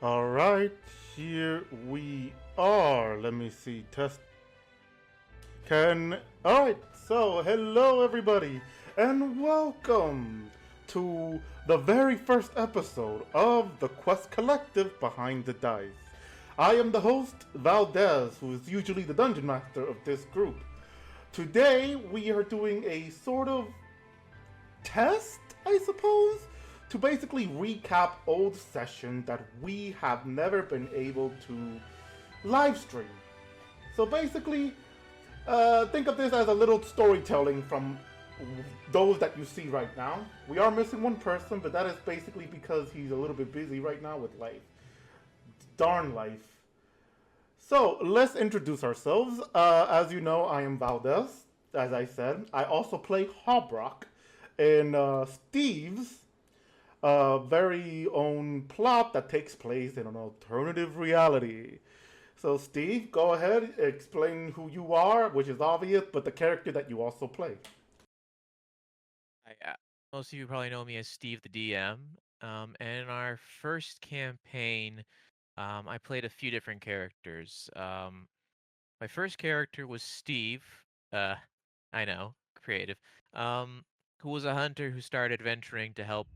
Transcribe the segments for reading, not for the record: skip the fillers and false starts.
All right, here we are. Let me see. Test. Can. All right. So, hello everybody, and welcome to the very first episode of the Quest Collective Behind the Dice. I am the host, Valdez, who is usually the dungeon master of this group. Today, we are doing a sort of test, I suppose, to basically recap old sessions that we have never been able to live stream. So basically, think of this as a little storytelling from those that you see right now. We are missing one person, but that is basically because he's a little bit busy right now with life. Darn life. So let's introduce ourselves. As you know, I am Valdez. As I said, I also play Hobrock in Steve's very own plot that takes place in an alternative reality. So, Steve, go ahead, explain who you are, which is obvious, but the character that you also play. Most of you probably know me as Steve the DM. And in our first campaign, I played a few different characters. My first character was Steve. Uh, I know, creative. Um, who was a hunter who started venturing to help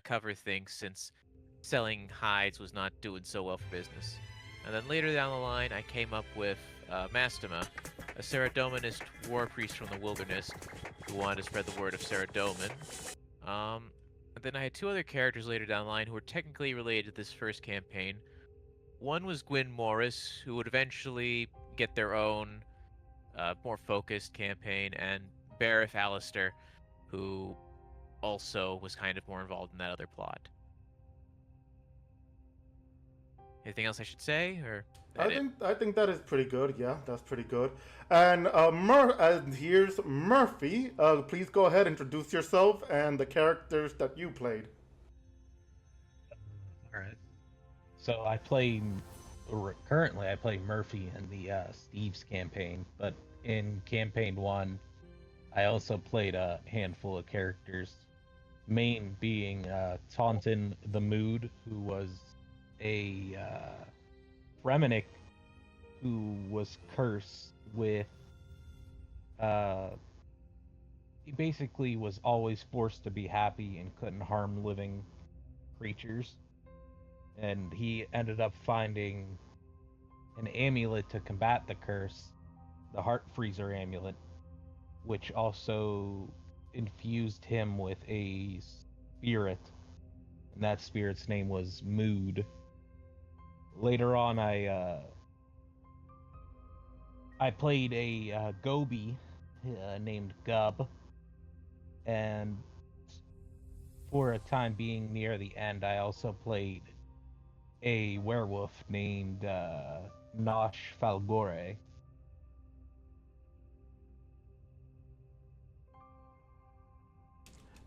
cover things since selling hides was not doing so well for business. And then later down the line, I came up with Mastema, a Saradominist war priest from the wilderness who wanted to spread the word of Saradomin. And then I had two other characters later down the line who were technically related to this first campaign. One was Gwyn Morris, who would eventually get their own, more focused campaign, and Bareth Alistair, who also was kind of more involved in that other plot. Anything else I should say, or I that it? think I think that is pretty good. Yeah, that's pretty good. And here's Murphy. Please go ahead, introduce yourself and the characters that you played. All right. So I play currently I play Murphy in the Steve's campaign, but in campaign one, I also played a handful of characters. Main being Taunton the Mood, who was a Reminic who was cursed with. Uh, he basically was always forced to be happy and couldn't harm living creatures. And he ended up finding an amulet to combat the curse, the Heart Freezer amulet, which also infused him with a spirit, and that spirit's name was Mood. Later on, I played a Gobi named Gub, and for a time being near the end, I also played a werewolf named Nosh Falgore.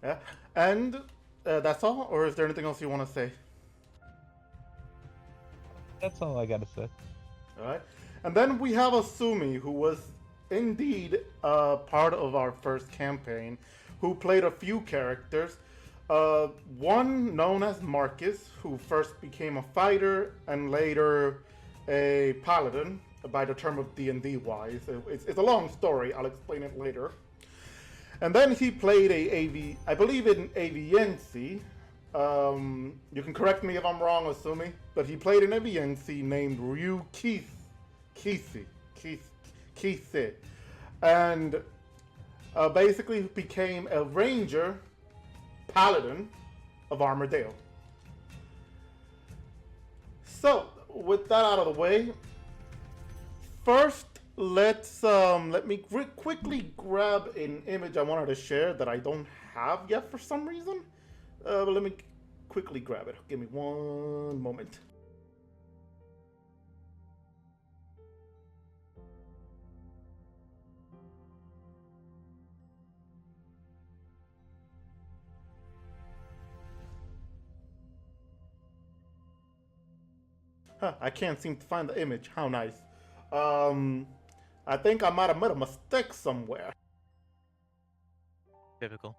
Yeah, and that's all, or is there anything else you want to say? That's all I gotta say. All right. And then we have Asumi, who was indeed part of our first campaign, who played a few characters. One known as Marcus, who first became a fighter and later a paladin by the term of D&D wise. It's a long story. I'll explain it later. And then he played I believe in Aviency. You can correct me if I'm wrong, Asumi, but he played an Aviency named Ryu Keith, and basically became a ranger paladin of Armadale. So, with that out of the way, first let me quickly grab an image I wanted to share that I don't have yet for some reason. But let me quickly grab it. Give me one moment. Huh, I can't seem to find the image. How nice. Um, I think I might have made a mistake somewhere. Typical.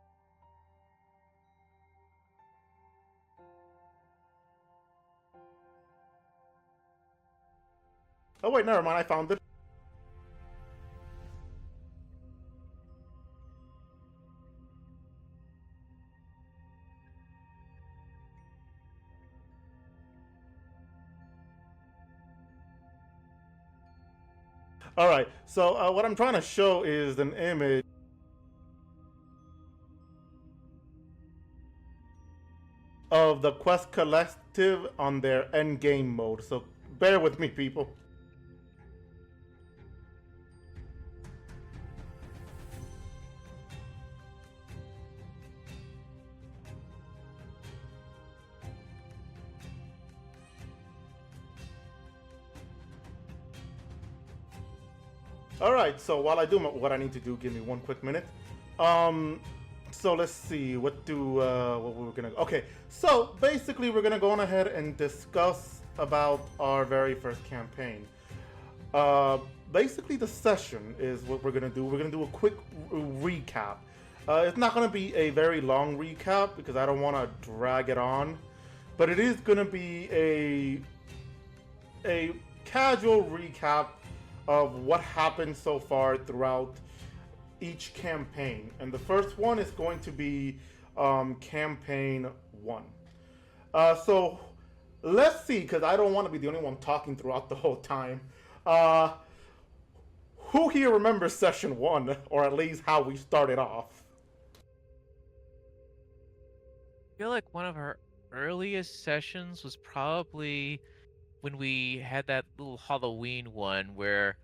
Oh wait, never mind. I found it. All right. So what I'm trying to show is an image of the Quest Collective on their end game mode. So bear with me, people. All right, so while I do what I need to do, give me one quick minute. So let's see, what we're gonna. Okay, so basically we're gonna go on ahead and discuss about our very first campaign. Basically the session is what we're gonna do. We're gonna do a quick recap. It's not gonna be a very long recap because I don't want to drag it on, but it is gonna be a casual recap of what happened so far throughout each campaign. And the first one is going to be campaign 1. So let's see, because I don't want to be the only one talking throughout the whole time. Who here remembers session 1, or at least how we started off? I feel like one of our earliest sessions was probably when we had that little Halloween one where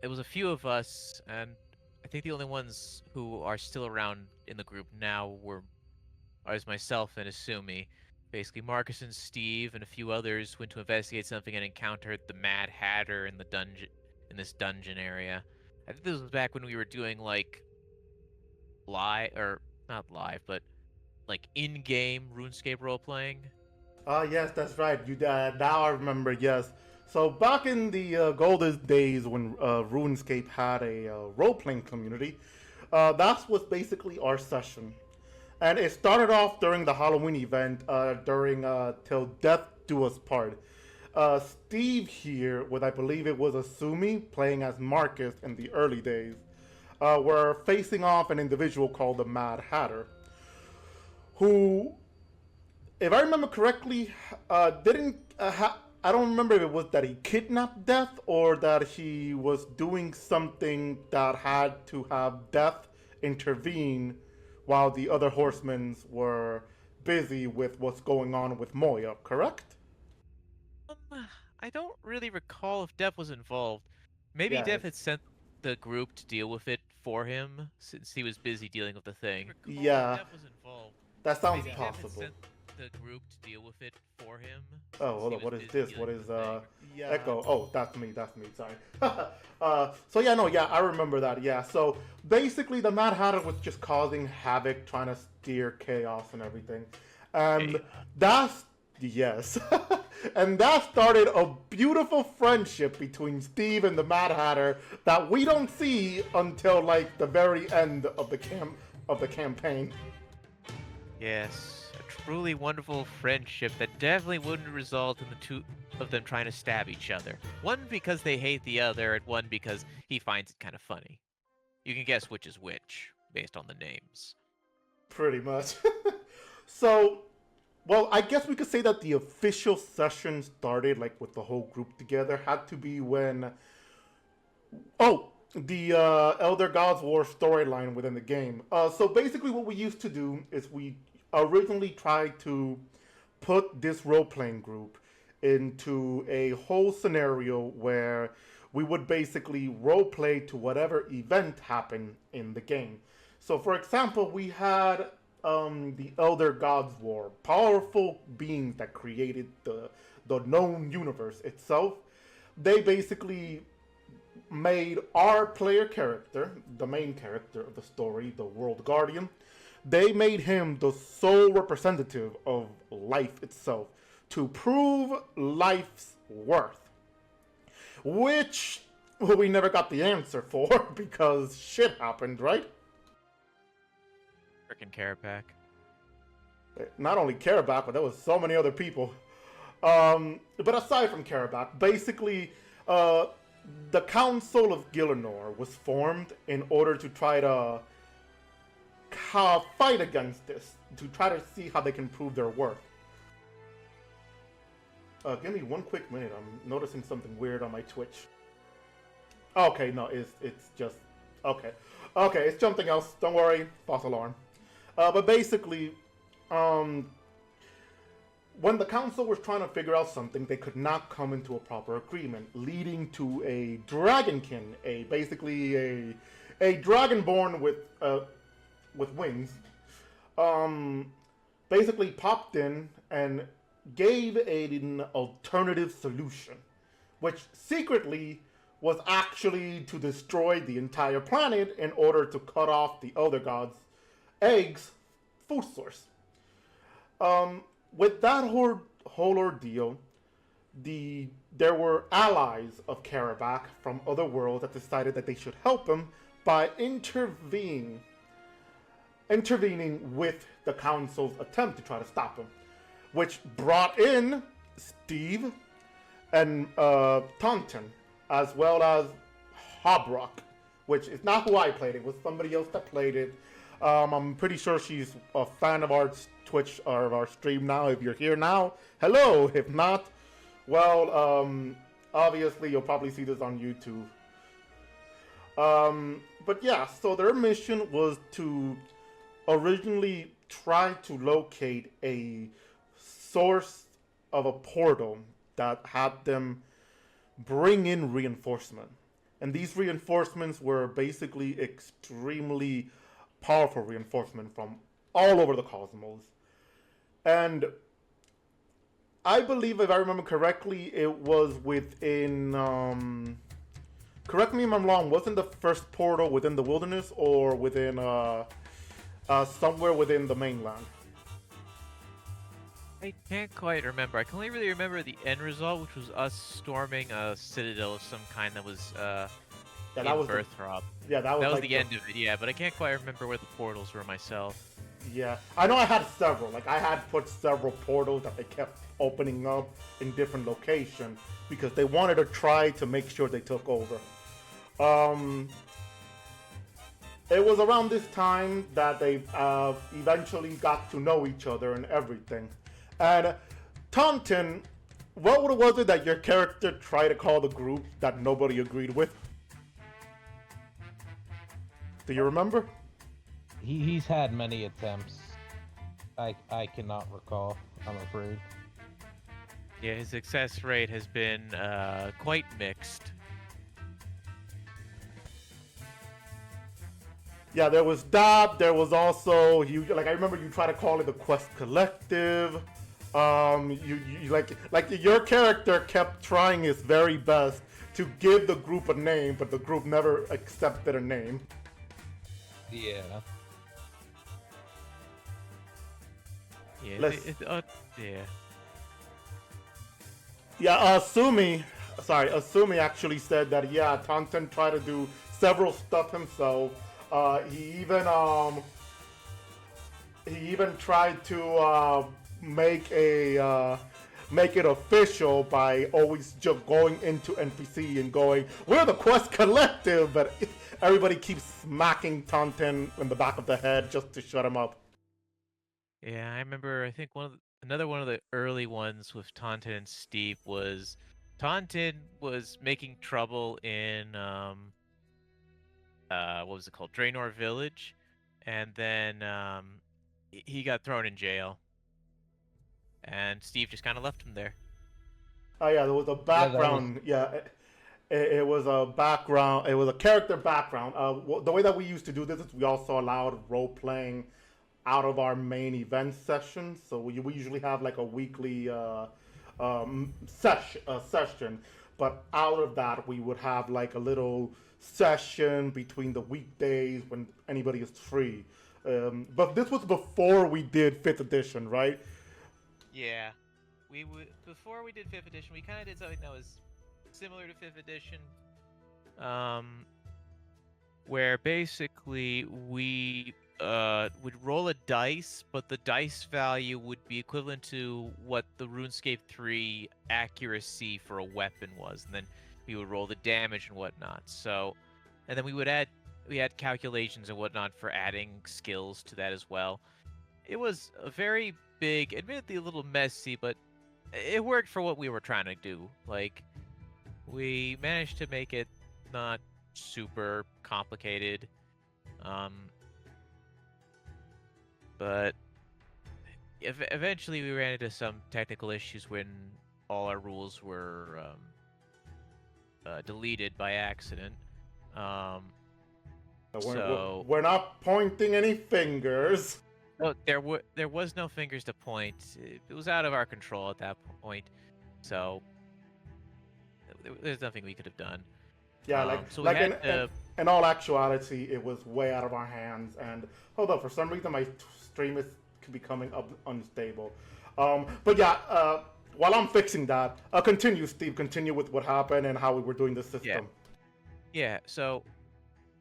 it was a few of us, and I think the only ones who are still around in the group now is myself and Asumi. Basically, Marcus and Steve and a few others went to investigate something and encountered the Mad Hatter in the dungeon, in this dungeon area. I think this was back when we were doing like live, or not live, but like in-game RuneScape role-playing. Yes, that's right. You now I remember. Yes. So back in the golden days when RuneScape had a role-playing community, that was basically our session, and it started off during the Halloween event during Till Death Do Us Part. Steve here, with I believe it was Asumi playing as Marcus in the early days, were facing off an individual called the Mad Hatter, who, if I remember correctly, I don't remember if it was that he kidnapped Death or that he was doing something that had to have Death intervene while the other horsemen were busy with what's going on with Moya, correct? I don't really recall if Dev was involved. Maybe Yeah, Dev had sent the group to deal with it for him since he was busy dealing with the thing. Yeah, Dev was involved. that sounds Maybe Dev had possible. sent the group to deal with it for him. Oh, hold on. What is this? What is Echo? Oh, that's me. Sorry. So yeah, I remember that. Yeah. So basically, the Mad Hatter was just causing havoc, trying to steer chaos and everything, and that's yes, and that started a beautiful friendship between Steve and the Mad Hatter that we don't see until like the very end of the campaign. Yes. Truly wonderful friendship that definitely wouldn't result in the two of them trying to stab each other. One because they hate the other, and one because he finds it kind of funny. You can guess which is which based on the names. Pretty much. So, well, I guess we could say that the official session started like with the whole group together had to be when the Elder Gods War storyline within the game. So basically what we used to do is we originally tried to put this role-playing group into a whole scenario where we would basically role-play to whatever event happened in the game. So for example, we had the Elder Gods War, powerful beings that created the known universe itself. They basically made our player character, the main character of the story, the World Guardian, they made him the sole representative of life itself to prove life's worth. Which we never got the answer for because shit happened, right? Frickin' Carapac. Not only Carabac, but there was so many other people. But aside from Karabakh, basically, the Council of Gielinor was formed in order to try to fight against this, to try to see how they can prove their worth. Give me one quick minute. I'm noticing something weird on my Twitch. Okay, no, it's just okay. Okay, it's something else. Don't worry, false alarm. But basically, when the council was trying to figure out something, they could not come into a proper agreement, leading to a dragonkin, basically a dragonborn with wings, basically popped in and gave an alternative solution, which secretly was actually to destroy the entire planet in order to cut off the Elder Gods' eggs food source. With that whole ordeal, there were allies of Karabakh from other worlds that decided that they should help him by intervening with the council's attempt to try to stop him, which brought in Steve and Taunton, as well as Hobrock, which is not who I played. It was somebody else that played it. I'm pretty sure she's a fan of our Twitch or of our stream now. If you're here now, hello. If not, well, obviously you'll probably see this on YouTube. But yeah, so their mission was to originally try to locate a source of a portal that had them bring in reinforcement. And these reinforcements were basically extremely powerful reinforcement from all over the cosmos. And I believe, if I remember correctly, it was within, correct me if I'm wrong, wasn't the first portal within the wilderness or within, somewhere within the mainland? I can't quite remember. I can only really remember the end result, which was us storming a citadel of some kind that was in Birthrop. That was like the end of it, yeah, but I can't quite remember where the portals were myself. Yeah, I know I had several. Like, I had put several portals that they kept opening up in different locations because they wanted to try to make sure they took over. It was around this time that they eventually got to know each other and everything. And Taunton, what was it that your character tried to call the group that nobody agreed with? Do you remember? He's had many attempts. I cannot recall, I'm afraid. Yeah, his success rate has been quite mixed. Yeah, there was that. There was also I remember you tried to call it the Quest Collective. Your character kept trying his very best to give the group a name, but the group never accepted a name. Yeah. Yeah. Yeah. Yeah. Asumi actually said that Taunton tried to do several stuff himself. He even tried to make it official by always just going into NPC and going, "We're the Quest Collective," but everybody keeps smacking Taunton in the back of the head just to shut him up. Yeah, I remember. I think another one of the early ones with Taunton and Steve was Taunton was making trouble in what was it called, Draenor Village, and then he got thrown in jail, and Steve just kind of left him there. Oh yeah, there was a background. It was a background. It was a character background. The way that we used to do this is we also allowed role playing out of our main event sessions. So we usually have like a weekly session, but out of that we would have like a little session between the weekdays when anybody is free. But this was before we did 5th edition, right? Yeah, before we did 5th edition, we kind of did something that was similar to 5th edition, where basically we would roll a dice, but the dice value would be equivalent to what the RuneScape 3 accuracy for a weapon was, and then we would roll the damage and whatnot. So, and then we had calculations and whatnot for adding skills to that as well. It was a very big, admittedly a little messy, but it worked for what we were trying to do. Like, we managed to make it not super complicated. But eventually we ran into some technical issues when all our rules were deleted by accident. We're not pointing any fingers. No, there was no fingers to point. It was out of our control at that point. So there's nothing we could have done. Yeah, so we had to... in all actuality, it was way out of our hands. And hold up, for some reason my stream is becoming unstable. But yeah, while I'm fixing that, continue, Steve. Continue with what happened and how we were doing the system. Yeah. So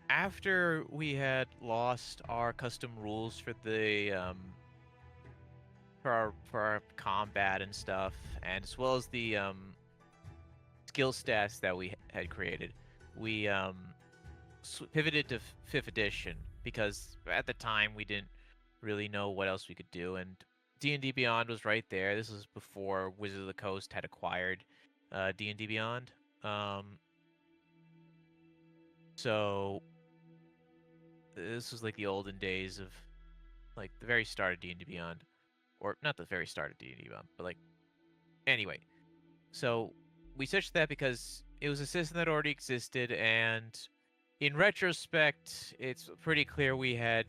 after we had lost our custom rules for the for our combat and stuff, and as well as the skill stats that we had created, we pivoted to 5th edition because at the time we didn't really know what else we could do, and D&D Beyond was right there. This was before Wizards of the Coast had acquired D&D Beyond. So this was like the olden days of like the very start of D&D Beyond, or not the very start of D&D Beyond, but like anyway. So we switched that because it was a system that already existed, and in retrospect, it's pretty clear we had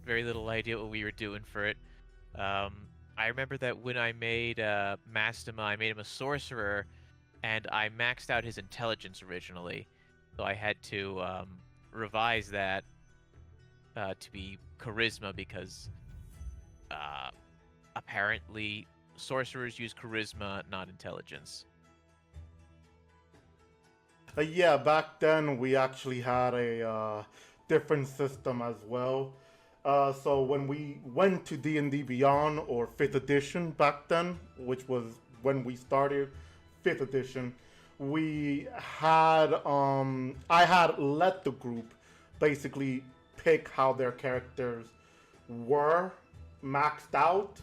very little idea what we were doing for it. I remember that when I made Mastema, I made him a sorcerer, and I maxed out his intelligence originally. So I had to revise that to be charisma because apparently sorcerers use charisma, not intelligence. Yeah, back then we actually had a different system as well. So when we went to D&D Beyond, or 5th edition back then, which was when we started 5th edition, we had I had let the group basically pick how their characters were maxed out.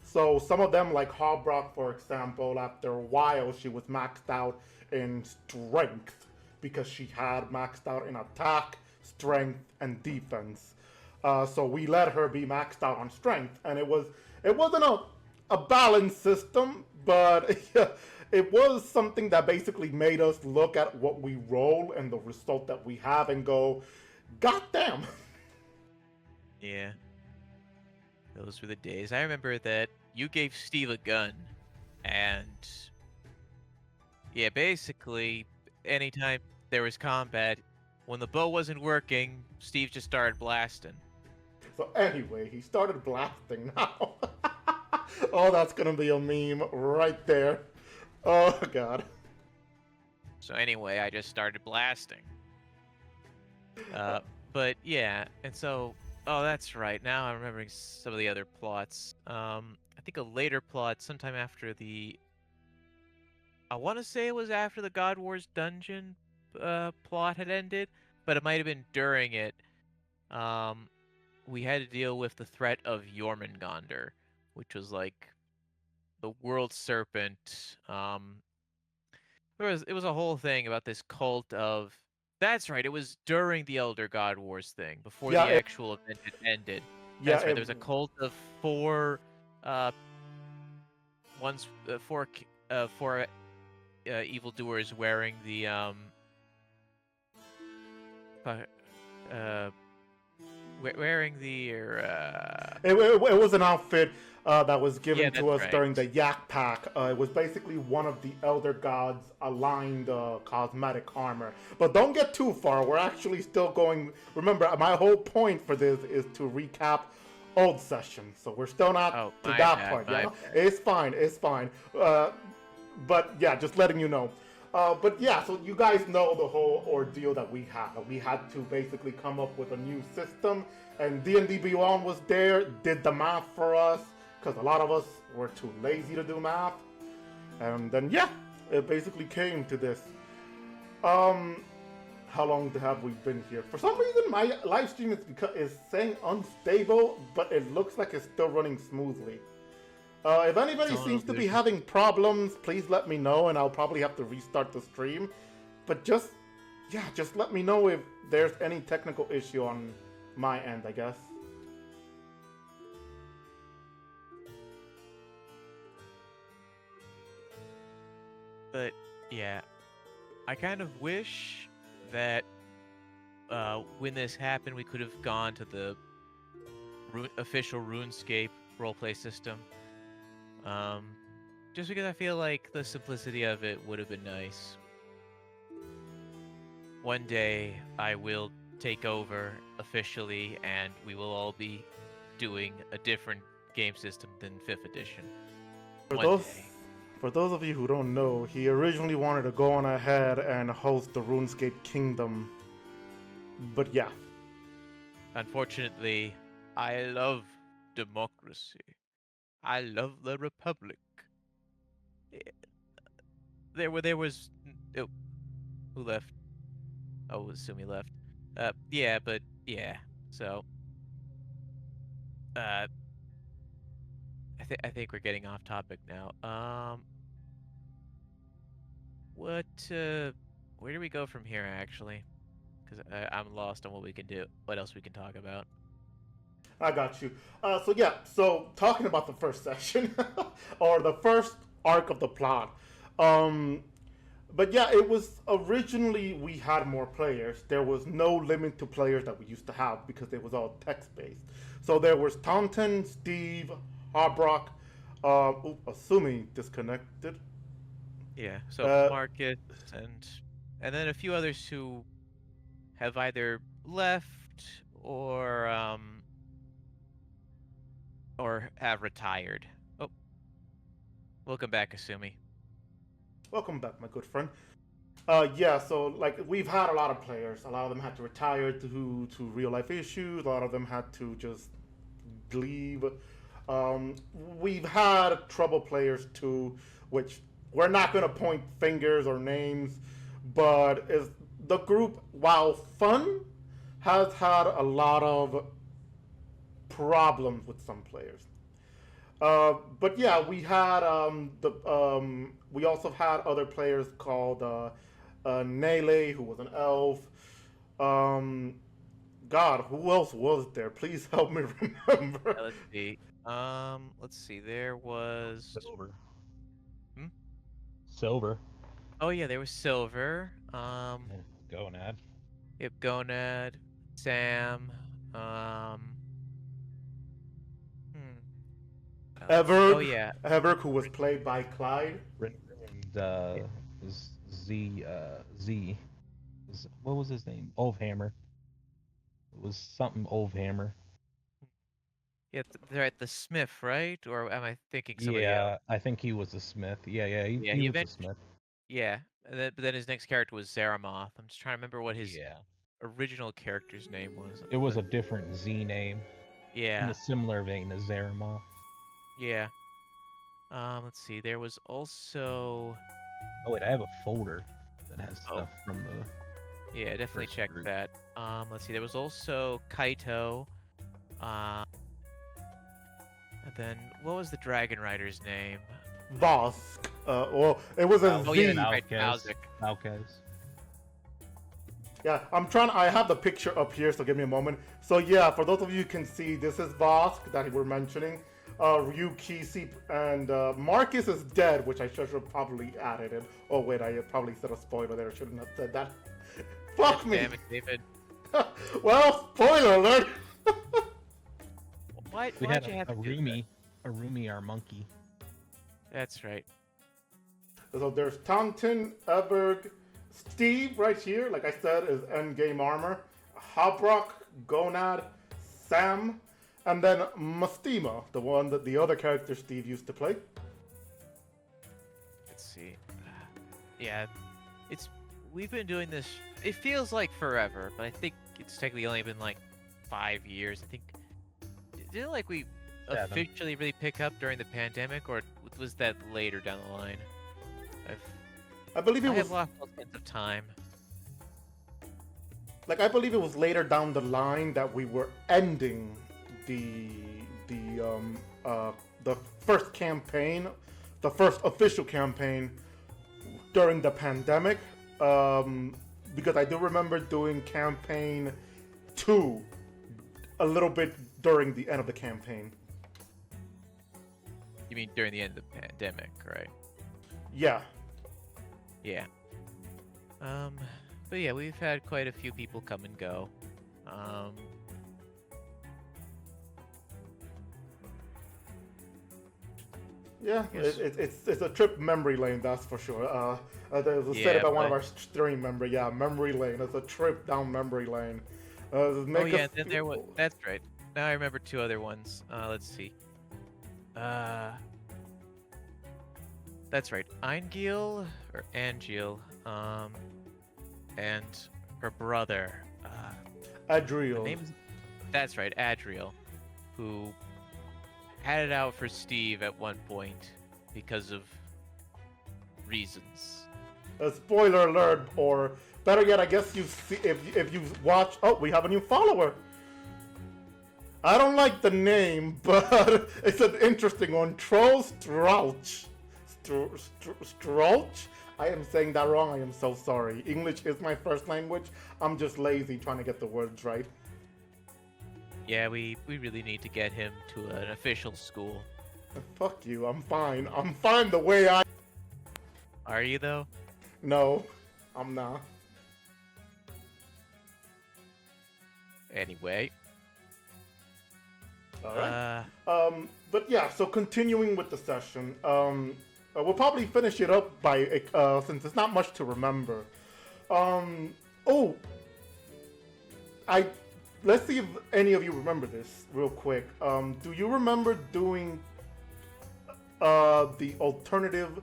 So some of them, like Harbrock, for example, after a while she was maxed out in strength because she had maxed out in attack, strength, and defense. So we let her be maxed out on strength, and it wasn't a balanced system, but it was something that basically made us look at what we roll and the result that we have and go, God damn. Yeah. Those were the days. I remember that you gave Steve a gun, and yeah, basically anytime there was combat, when the bow wasn't working, Steve just started blasting. So anyway, he started blasting now. Oh, that's gonna be a meme right there. Oh, God. So anyway, I just started blasting. But yeah, and so... Oh, that's right. Now I'm remembering some of the other plots. I think a later plot, sometime after the... I want to say it was after the God Wars dungeon plot had ended, but it might have been during it. We had to deal with the threat of Jormungandr, which was like the world serpent. It was a whole thing about this cult of... That's right, it was during the Elder God Wars thing, before the actual event had ended. That's right, there was a cult of four evildoers wearing the It was an outfit that was given to us right. during the Yak Pack. It was basically one of the Elder Gods aligned cosmetic armor. But don't get too far. We're actually still going. Remember, my whole point for this is to recap old sessions. So we're still not to that point. Yeah? It's fine. It's fine. But yeah, just letting you know. But yeah, so you guys know the whole ordeal that we had. We had to basically come up with a new system, and D&D Beyond was there, did the math for us, because a lot of us were too lazy to do math. And then yeah, it basically came to this. How long have we been here? For some reason, my live stream is saying unstable, but it looks like it's still running smoothly. If anybody seems to be having problems, please let me know, and I'll probably have to restart the stream. But just let me know if there's any technical issue on my end, I guess. But yeah, I kind of wish that when this happened, we could have gone to the official RuneScape roleplay system. Just because I feel like the simplicity of it would have been nice. One day I will take over officially, and we will all be doing a different game system than 5th edition. For those of you who don't know, he originally wanted to go on ahead and host the RuneScape Kingdom. But yeah. Unfortunately, I love democracy. I love the Republic. There was oh, who left? Oh, Sumi left. Yeah, but yeah. So, I think we're getting off topic now. Where do we go from here actually? Because I'm lost on what we can do. What else we can talk about? I got you. So talking about the first session, or the first arc of the plot. But yeah, it was originally we had more players. There was no limit to players that we used to have because it was all text-based. So there was Taunton, Steve, Harbrock, Assuming disconnected. Yeah, so Marcus and then a few others who have either left or have retired. Oh, welcome back, Asumi. Welcome back, my good friend. Yeah, so like we've had a lot of players. A lot of them had to retire due to real life issues. A lot of them had to just leave. We've had trouble players too, which we're not going to point fingers or names, but is the group, while fun, has had a lot of problems with some players. But yeah, we had we also had other players called Nele, who was an elf. God, who else was there? Please help me remember. Let's see. Let's see. There was Silver. Hmm? Silver. Oh yeah, there was Silver. Gonad. Yep, Gonad, Sam. Everk. Oh yeah. Everk, who was played by Clyde. And Z. What was his name? Ovhammer. It was something Ovhammer. Yeah, they're at the Smith, right? Or am I thinking somebody Yeah, else? I think he was a Smith. Yeah, Yeah, he was a Smith. Yeah, but then his next character was Zaramoth. I'm just trying to remember what his original character's name was. It was a different Z name. Yeah. In a similar vein as Zaramoth. Yeah. Let's see. There was also. Oh wait, I have a folder that has stuff from the. Yeah, definitely check group. that. Let's see. There was also Kaito. And then what was the Dragon Rider's name? Vosk. Well, it was a Z. Yeah, Malkaz. Yeah, I have the picture up here, so give me a moment. So yeah, for those of you who can see, this is Vosk that we're mentioning. Ryuki, and Marcus is dead, which I should have probably added in. Oh wait, I probably said a spoiler there. I shouldn't have said that. Fuck me. Damn it, David. Well, spoiler alert. Why'd We you had have a to do that? Rumi, our monkey. That's right. So there's Taunton, Everg, Steve right here, like I said, is endgame armor. Harbrock, Gonad, Sam, and then Mastima, the other character Steve used to play. Let's see. Yeah, we've been doing this. It feels like forever, but I think it's technically only been like 5 years. I think didn't like we 7. officially really pick up during the pandemic, or was that later down the line? I believe it I was have lost all sense of time. like I believe it was later down the line that we were ending the first campaign, the first official campaign during the pandemic. Because I do remember doing campaign 2 a little bit during the end of the campaign. You mean during the end of the pandemic, right? Yeah. Yeah. But yeah, we've had quite a few people come and go. Yeah, Yes. it's a trip memory lane, that's for sure. There was said Yeah, about one of but- our stream members. Yeah, memory lane. It's a trip down memory lane. Oh yeah, then there was. That's right. Now I remember 2 other ones. Let's see. That's right. Eingil or Angil, and her brother. The Adriel. name's. That's right, Adriel, who had it out for Steve at one point because of reasons. A spoiler alert, or better yet, I guess you see if you watch. Oh, we have a new follower. I don't like the name, but it's an interesting one. Troll Strouch. Strouch? I am saying that wrong. I am so sorry. English is my first language. I'm just lazy trying to get the words right. Yeah, we really need to get him to an official school. Fuck you. I'm fine. I'm fine the way I. Are you though? No, I'm not. Anyway. All right. But yeah, so continuing with the session, we'll probably finish it up by since there's not much to remember. Let's see if any of you remember this real quick. Do you remember doing the alternative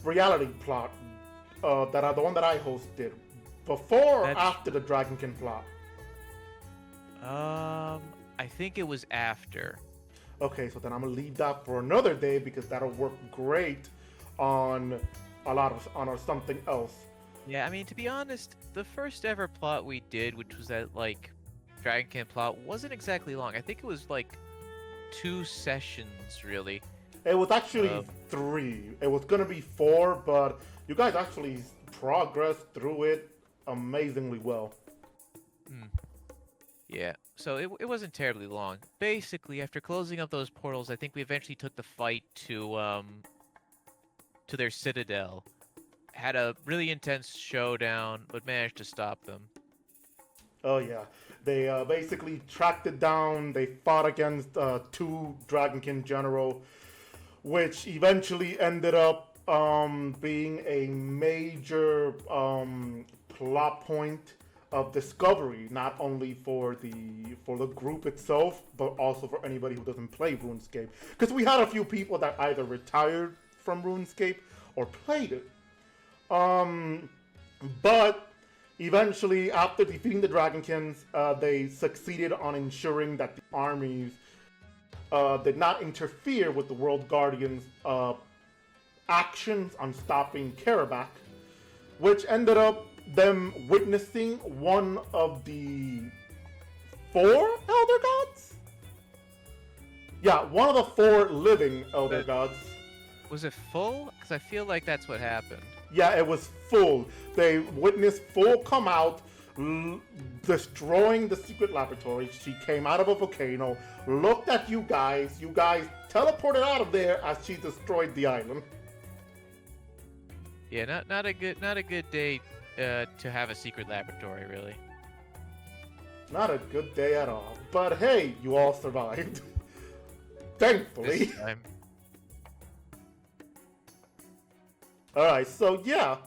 reality plot the one that I hosted before or after the Dragonkin plot? I think it was after. Okay, so then I'm gonna leave that for another day because that'll work great on something else. Yeah, I mean, to be honest, the first ever plot we did, which was that, like, Dragonkin plot, wasn't exactly long. I think it was, like, 2 sessions, really. It was actually 3. It was gonna be 4, but you guys actually progressed through it amazingly well. Yeah, so it wasn't terribly long. Basically, after closing up those portals, I think we eventually took the fight to their citadel. Had a really intense showdown, but managed to stop them. Oh yeah, they basically tracked it down. They fought against 2 Dragonkin general, which eventually ended up being a major plot point of discovery, not only for the group itself, but also for anybody who doesn't play RuneScape. Because we had a few people that either retired from RuneScape or played it. But eventually, after defeating the Dragonkins, they succeeded on ensuring that the armies did not interfere with the World Guardians' actions on stopping Karabakh, which ended up them witnessing one of the 4 Elder Gods? Yeah, one of the 4 living Elder Gods. Was it full? Because I feel like that's what happened. Yeah, it was full. They witnessed full come out, destroying the secret laboratory. She came out of a volcano, looked at you guys. You guys teleported out of there as she destroyed the island. Yeah, not a good day to have a secret laboratory, really. Not a good day at all. But hey, you all survived. Thankfully. This time. Alright, so yeah.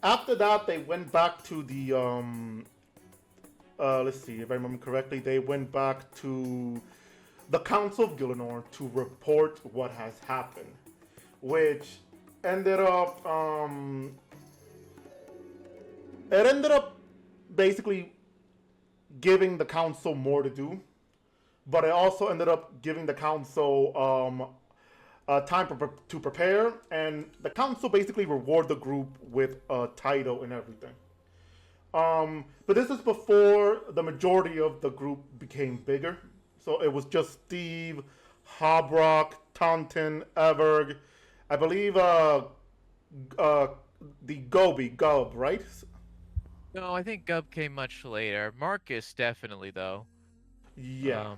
After that, they went back to the, let's see, if I remember correctly, they went back to the Council of Gielinor to report what has happened. Which ended up, it ended up basically giving the council more to do, but it also ended up giving the council time to prepare, and the council basically reward the group with a title and everything. But this is before the majority of the group became bigger. So it was just Steve, Hobrock, Taunton, Everg, I believe the Gub, right? No, I think Gub came much later. Marcus definitely though. Yeah.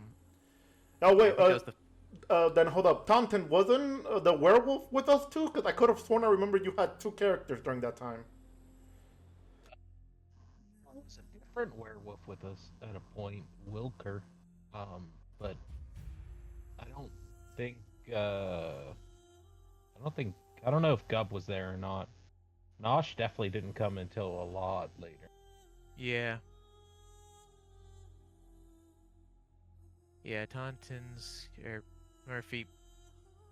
Oh wait, then hold up. Taunton wasn't the werewolf with us too? Because I could have sworn I remember you had 2 characters during that time. Well, it's a different werewolf with us at a point, Wilker. But I don't think I don't know if Gub was there or not. Nosh definitely didn't come until a lot later. Yeah. Yeah, Taunton's or Murphy.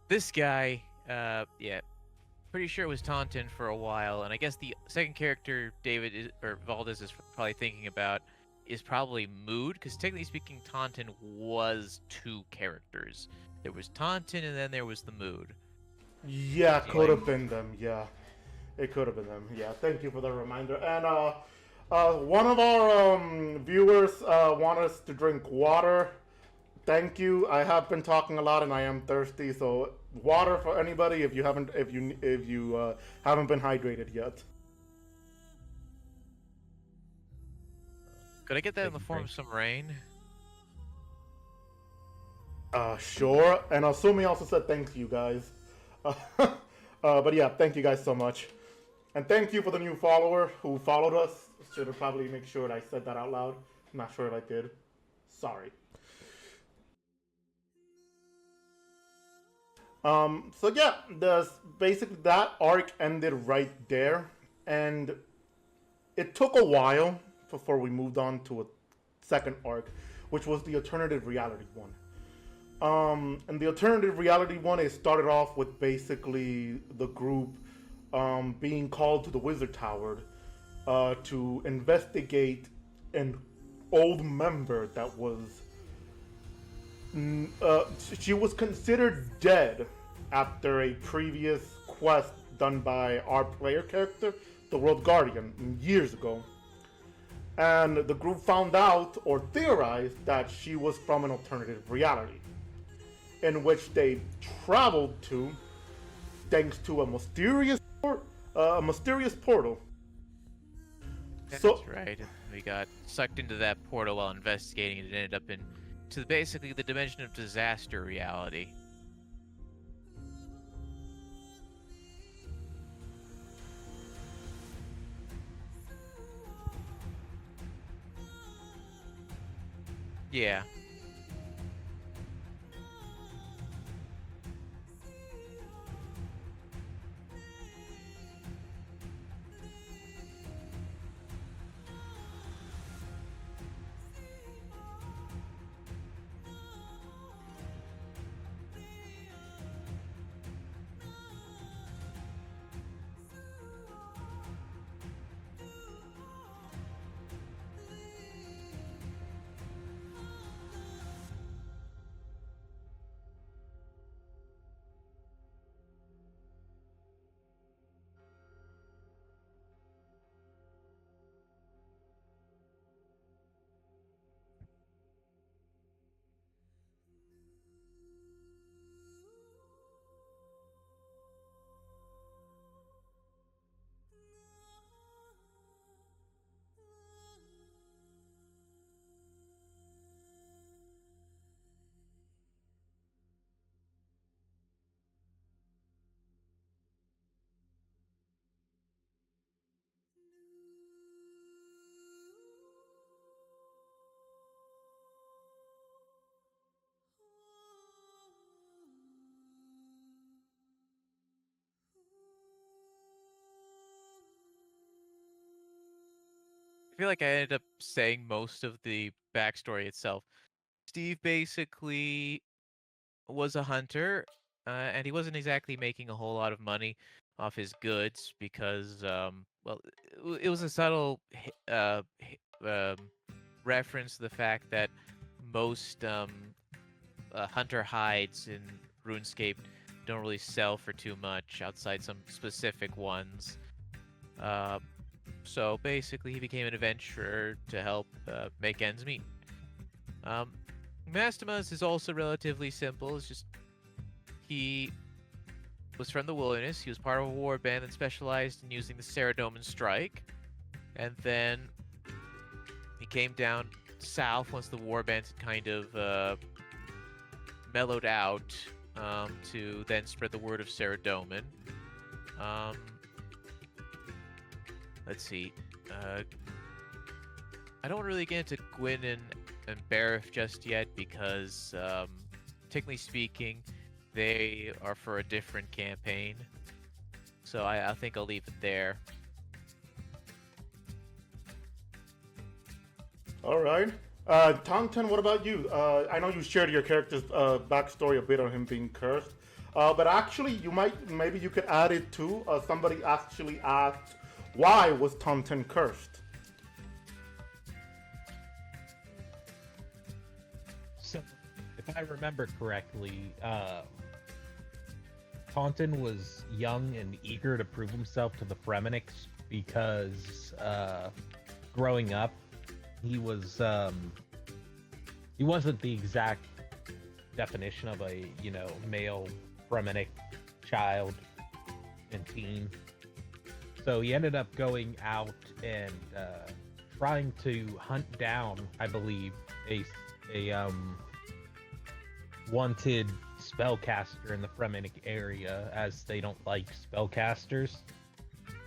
This guy, yeah, pretty sure it was Taunton for a while, and I guess the second character David or Valdez is probably thinking about is probably Mood, because technically speaking, Taunton was 2 characters. There was Taunton, and then there was the Mood. Yeah, could have been them. Yeah, it could have been them. Yeah, thank you for the reminder. And one of our viewers want us to drink water. Thank you. I have been talking a lot, and I am thirsty. So water for anybody if you haven't been hydrated yet. Could I get that in the form of some rain? Sure. And Asumi also said thanks to you guys. But yeah, thank you guys so much. And thank you for the new follower who followed us. Should have probably make sure I said that out loud. I'm not sure if I did. Sorry. So yeah, basically that arc ended right there, and it took a while before we moved on to a second arc, which was the alternative reality one. And the alternative reality one, it started off with basically the group being called to the Wizard Tower to investigate an old member that was she was considered dead after a previous quest done by our player character, the World Guardian, years ago. And the group found out or theorized that she was from an alternative reality, in which they traveled to, thanks to a mysterious portal. That's right. We got sucked into that portal while investigating, and it ended up to basically the dimension of disaster reality. Yeah. I feel like I ended up saying most of the backstory itself. Steve basically was a hunter, and he wasn't exactly making a whole lot of money. off his goods because, well, it was a subtle reference to the fact that most hunter hides in RuneScape don't really sell for too much outside some specific ones. So basically, he became an adventurer to help make ends meet. Mastima's is also relatively simple. It's just he was from the wilderness. He was part of a war band that specialized in using the Saradomin strike, and then he came down south once the war bands had kind of mellowed out to then spread the word of Saradomin. Let's see. I don't really get into Gwyn and Barif just yet because, technically speaking, they are for a different campaign. So I think I'll leave it there. All right. Taunton, what about you? I know you shared your character's backstory a bit on him being cursed, but actually, maybe you could add it too. Somebody actually asked, why was Taunton cursed? So, if I remember correctly, Taunton was young and eager to prove himself to the Fremeniks because growing up, he wasn't the exact definition of a male Fremenic child and teen. So he ended up going out and trying to hunt down, I believe, a wanted spellcaster in the Fremenic area, as they don't like spellcasters.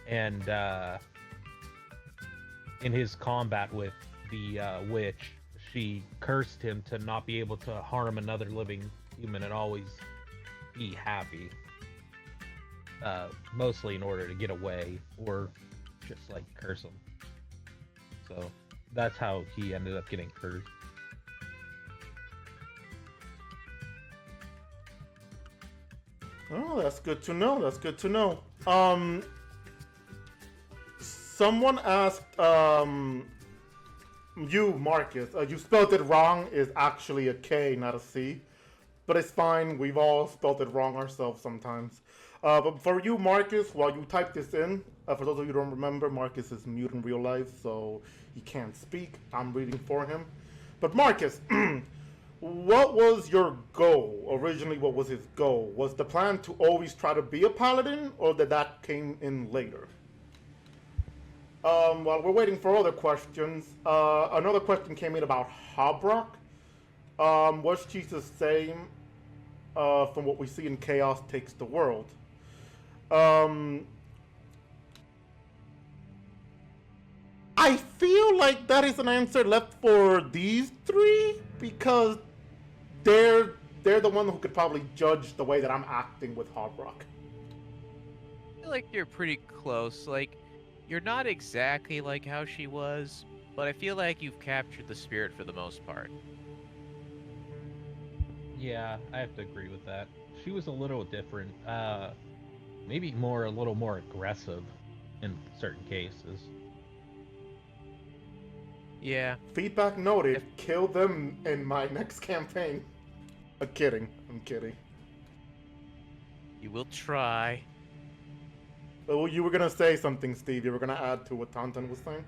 And in his combat with the witch, she cursed him to not be able to harm another living human and always be happy. Mostly in order to get away, or just like curse him. So that's how he ended up getting cursed. Oh, that's good to know. That's good to know. Someone asked, you, Marcus, you spelled it wrong. Is actually a K, not a C. But it's fine. We've all spelled it wrong ourselves sometimes. But for you, Marcus, while you type this in, for those of you who don't remember, Marcus is mute in real life, so he can't speak. I'm reading for him. But Marcus, what was your goal? Originally, what was his goal? Was the plan to always try to be a paladin, or did that came in later? While we're waiting for other questions, another question came in about Hobrock. Was she the same from what we see in Chaos Takes the World? I feel like that is an answer left for these three because they're the one who could probably judge the way that I'm acting with Hobrock. I feel like you're pretty close. Like, you're not exactly like how she was, but I feel like you've captured the spirit for the most part. Yeah, I have to agree with that. She was a little different. Maybe a little more aggressive in certain cases. Yeah. Feedback noted. Kill them in my next campaign. I'm kidding. You will try. Well, you were gonna say something, Steve. You were gonna add to what Taunton was saying.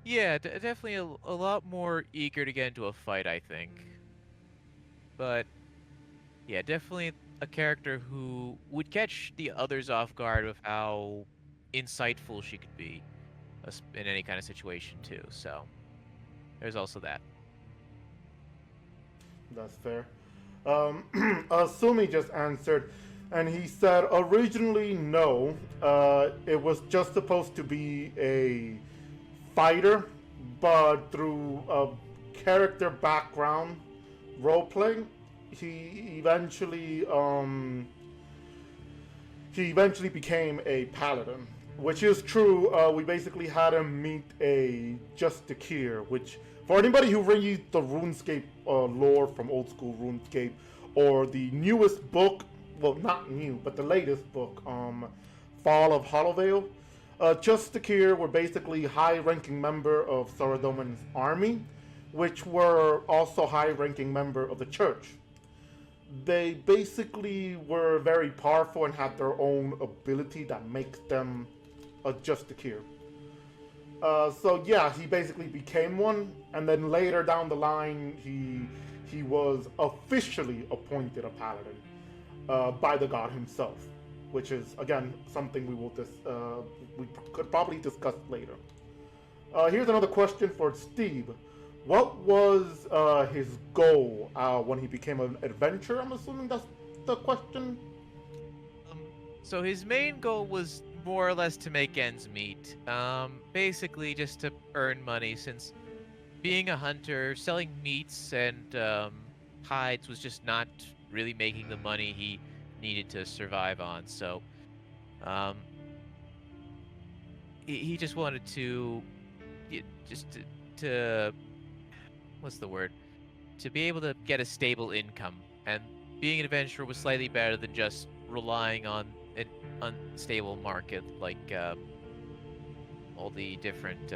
Yeah, definitely a lot more eager to get into a fight, I think. But yeah, definitely a character who would catch the others off guard with how insightful she could be in any kind of situation too. So there's also that. That's fair. Sumi just answered, and he said originally no. It was just supposed to be a fighter, but through a character background roleplay, he eventually became a paladin, which is true. We basically had him meet a Justikir, which for anybody who reads the RuneScape lore from old school RuneScape or the newest book well, not new, but the latest book, Fall of Hollowvale. Justicare were basically high-ranking member of Saradomin's army, which were also high-ranking member of the church. They basically were very powerful and had their own ability that makes them a Justicare. So yeah, he basically became one, and then later down the line, he was officially appointed a paladin by the god himself, which is again something we could probably discuss later. Here's another question for Steve. What was his goal when he became an adventurer? I'm assuming that's the question. So his main goal was more or less to make ends meet. Basically just to earn money, since being a hunter, selling meats and hides was just not really making the money he needed to survive on. So he just wanted to to what's the word? To be able to get a stable income, and being an adventurer was slightly better than just relying on an unstable market like all the different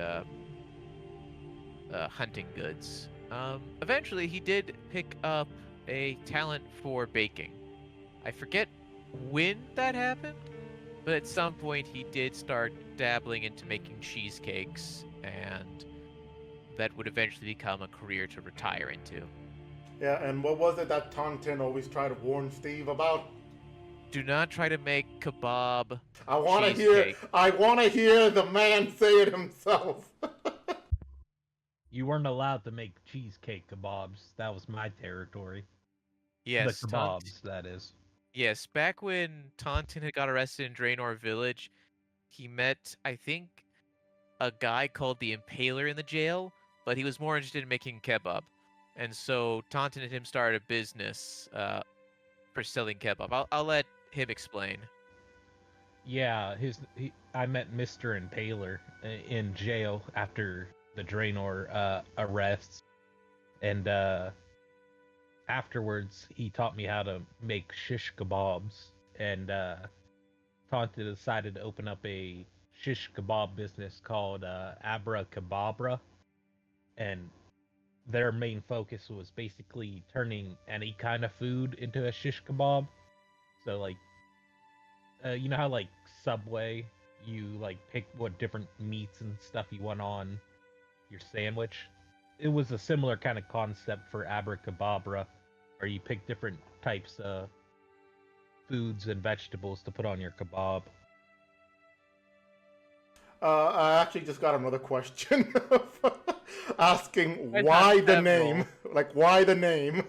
hunting goods. Eventually, he did pick up a talent for baking. I forget when that happened, but at some point he did start dabbling into making cheesecakes, and that would eventually become a career to retire into. Yeah, and what was it that Taunton always tried to warn Steve about? Do not try to make kebab I want to cheesecake. hear the man say it himself. You weren't allowed to make cheesecake kebabs. That was my territory. Yes, The kebabs, that is. Yes, back when Taunton had got arrested in Draenor Village, he met, I think, a guy called the Impaler in the jail, but he was more interested in making kebab. And so Taunton and him started a business for selling kebab. I'll let him explain. Yeah, I met Mr. Impaler in jail after the Draenor arrests, and afterwards he taught me how to make shish kebabs, and Taunton decided to open up a shish kebab business called Abra Kebabra, and their main focus was basically turning any kind of food into a shish kebab. So like, you know how like Subway, you like pick what different meats and stuff you want on your sandwich. It was a similar kind of concept for Abracadabra, where you pick different types of foods and vegetables to put on your kebab. I actually just got another question asking I've why had the name. Like, why the name?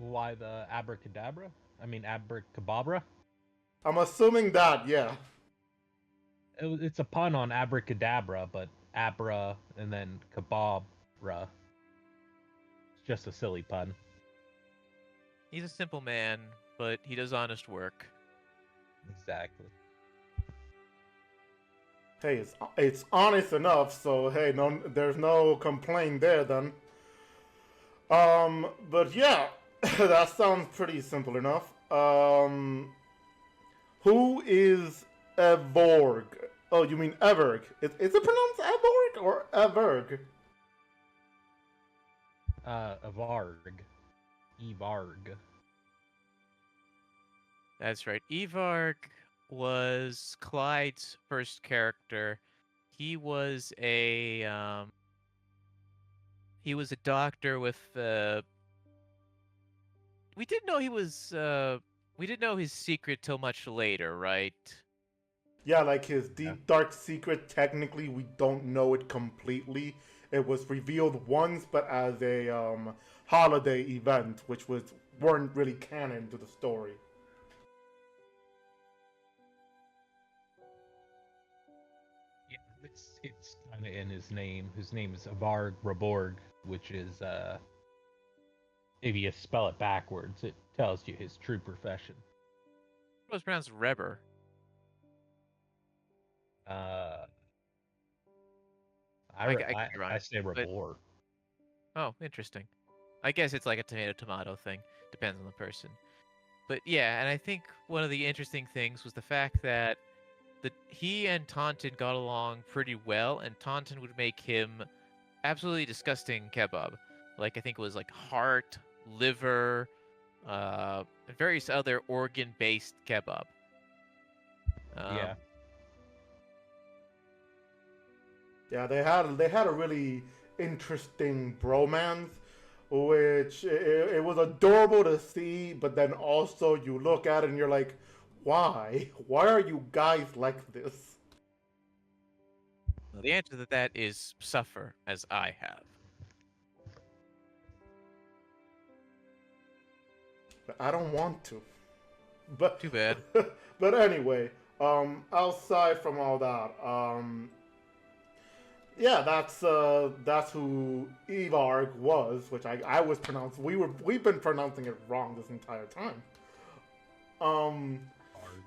Why the abracadabra? I mean abracababra? I'm assuming that, yeah. It's a pun on abracadabra, but abra and then kebabra. It's just a silly pun. He's a simple man, but he does honest work. Exactly. Hey, it's honest enough, so hey, no, there's no complaint there then. But yeah, that sounds pretty simple enough. Who is Evorg? Oh, you mean Everg? Is it pronounced Evorg or Everg? Evarg. Evarg. That's right. Evarg was Clyde's first character. He was a doctor with we didn't know he was we didn't know his secret till much later, right? Yeah, like his deep dark secret. Technically, we don't know it completely. It was revealed once, but as a holiday event, which weren't really canon to the story. Yeah, it's kind of in his name. His name is Evarg Raborg, which is if you spell it backwards, it tells you his true profession. It was pronounced Reber. I could be wrong, I say but- Rabor. Oh, interesting. I guess it's like a tomato thing. Depends on the person. But yeah, and I think one of the interesting things was the fact that he and Taunton got along pretty well, and Taunton would make him absolutely disgusting kebab. Like I think it was like heart, liver, and various other organ-based kebab. Yeah. Yeah, they had a really interesting bromance, which it was adorable to see, but then also you look at it and you're like, why? Why are you guys like this? Well, the answer to that is suffer as I have. I don't want to. But Too bad. but anyway, outside from all that, yeah, that's who Evarg was, which I was pronounced. We've been pronouncing it wrong this entire time.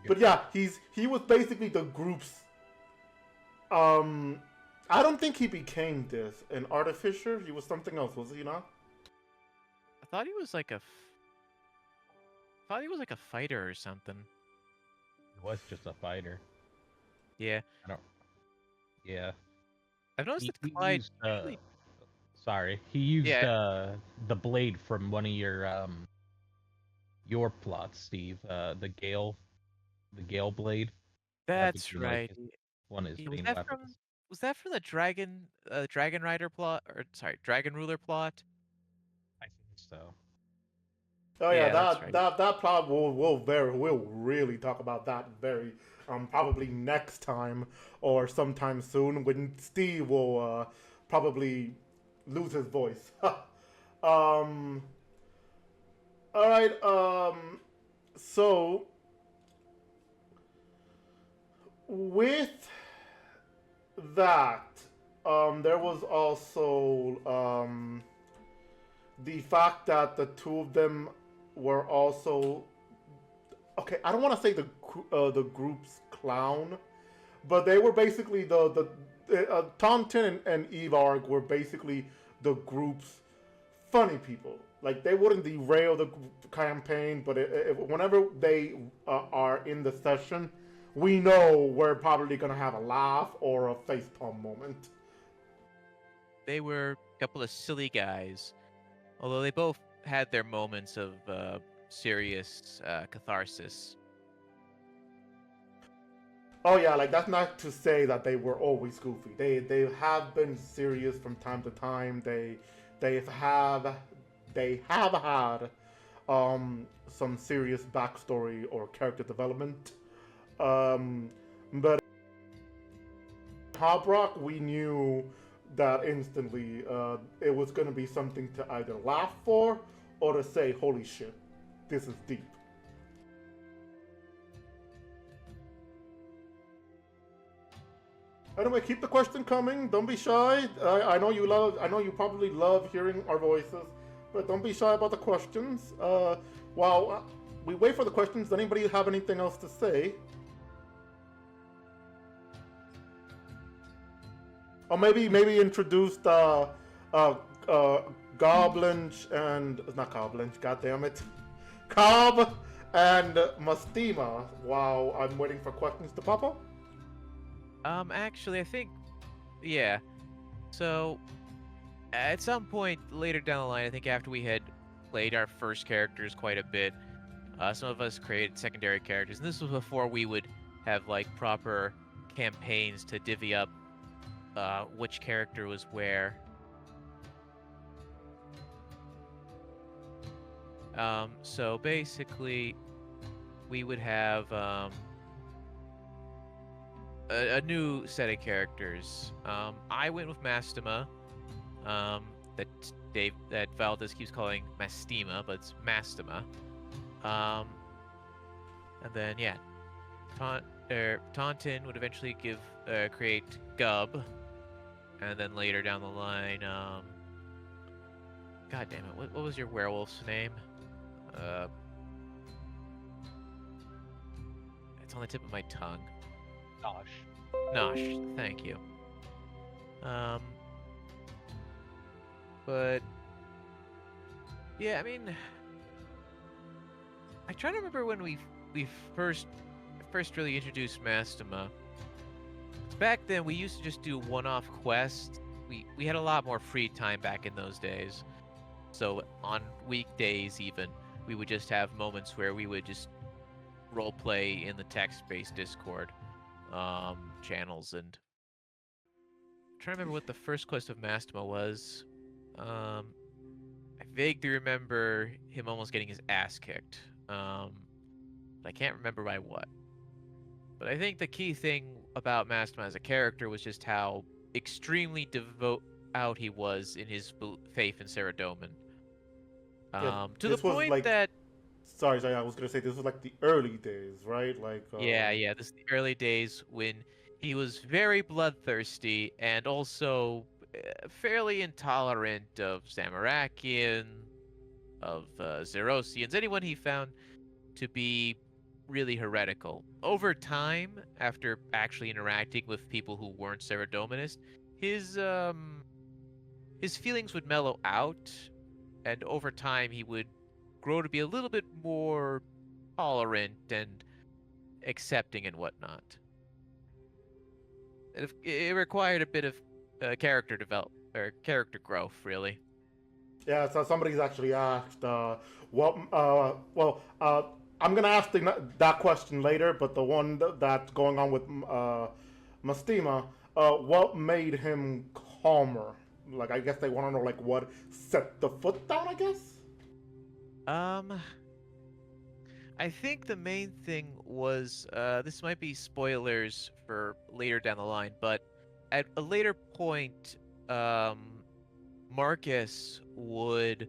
But yeah, he was basically the group's. I don't think he became this an artificer. He was something else, was he not? I thought he was like a fighter or something. He was just a fighter. Yeah. Yeah. I've noticed He that Clyde used, really... Sorry, he used Yeah. the blade from one of your plots, Steve. The Gale blade. That's became, like, right. one of his Was main that weapons. was that from the Dragon Rider plot, or sorry, Dragon Ruler plot? I think so. Oh yeah, that's right. that plot we'll really talk about that very probably next time or sometime soon when Steve will probably lose his voice. All right. So with that, there was also the fact that the two of them were also okay. I don't want to say the group's clown, but they were basically the Taunton and Evarg were basically the group's funny people. Like they wouldn't derail the campaign, but whenever they are in the session, we know we're probably gonna have a laugh or a facepalm moment. They were a couple of silly guys, although they both had their moments of serious catharsis. Oh yeah, like that's not to say that they were always goofy. They have been serious from time to time. They have had some serious backstory or character development. But Hobrock, we knew that instantly it was going to be something to either laugh for or to say, "Holy shit, this is deep." Anyway, keep the question coming. Don't be shy. I know you love. I know you probably love hearing our voices, but don't be shy about the questions. While we wait for the questions, does anybody have anything else to say? Or maybe introduce Goblins and not Goblins. God damn it, Cobb and Mastima. While I'm waiting for questions to pop up. Actually, I think, yeah. So, at some point later down the line, I think after we had played our first characters quite a bit, some of us created secondary characters, and this was before we would have like proper campaigns to divvy up which character was where. So basically, we would have a new set of characters. I went with Mastima, that Valdez keeps calling Mastima, but it's Mastima. And then yeah, Taunton would eventually create Gub, and then later down the line, God damn it, what was your werewolf's name? It's on the tip of my tongue. Nosh, thank you. But yeah, I mean, I try to remember when we first really introduced Mastema. Back then, we used to just do one-off quests. We had a lot more free time back in those days. So on weekdays even, we would just have moments where we would just role play in the text-based Discord channels. And I'm trying to remember what the first quest of Mastema was. I vaguely remember him almost getting his ass kicked. But I can't remember by what. But I think the key thing about Mastema as a character was just how extremely devout he was in his faith in Saradomin. Yeah, To the this was point like that... Sorry, I was gonna say this was like the early days, right? Like Yeah, this is the early days when he was very bloodthirsty and also fairly intolerant of Zamorakian, of Zerosians, anyone he found to be really heretical. Over time, after actually interacting with people who weren't Saradominist, his feelings would mellow out, and over time he would grow to be a little bit more tolerant and accepting and whatnot. It required a bit of character growth, really. yeah. So somebody's actually asked what. I'm gonna ask that question later, but the one that's going on with Mastema, what made him calmer? Like, I guess they want to know like what set the foot down. I guess. I think the main thing was, this might be spoilers for later down the line, but at a later point, Marcus would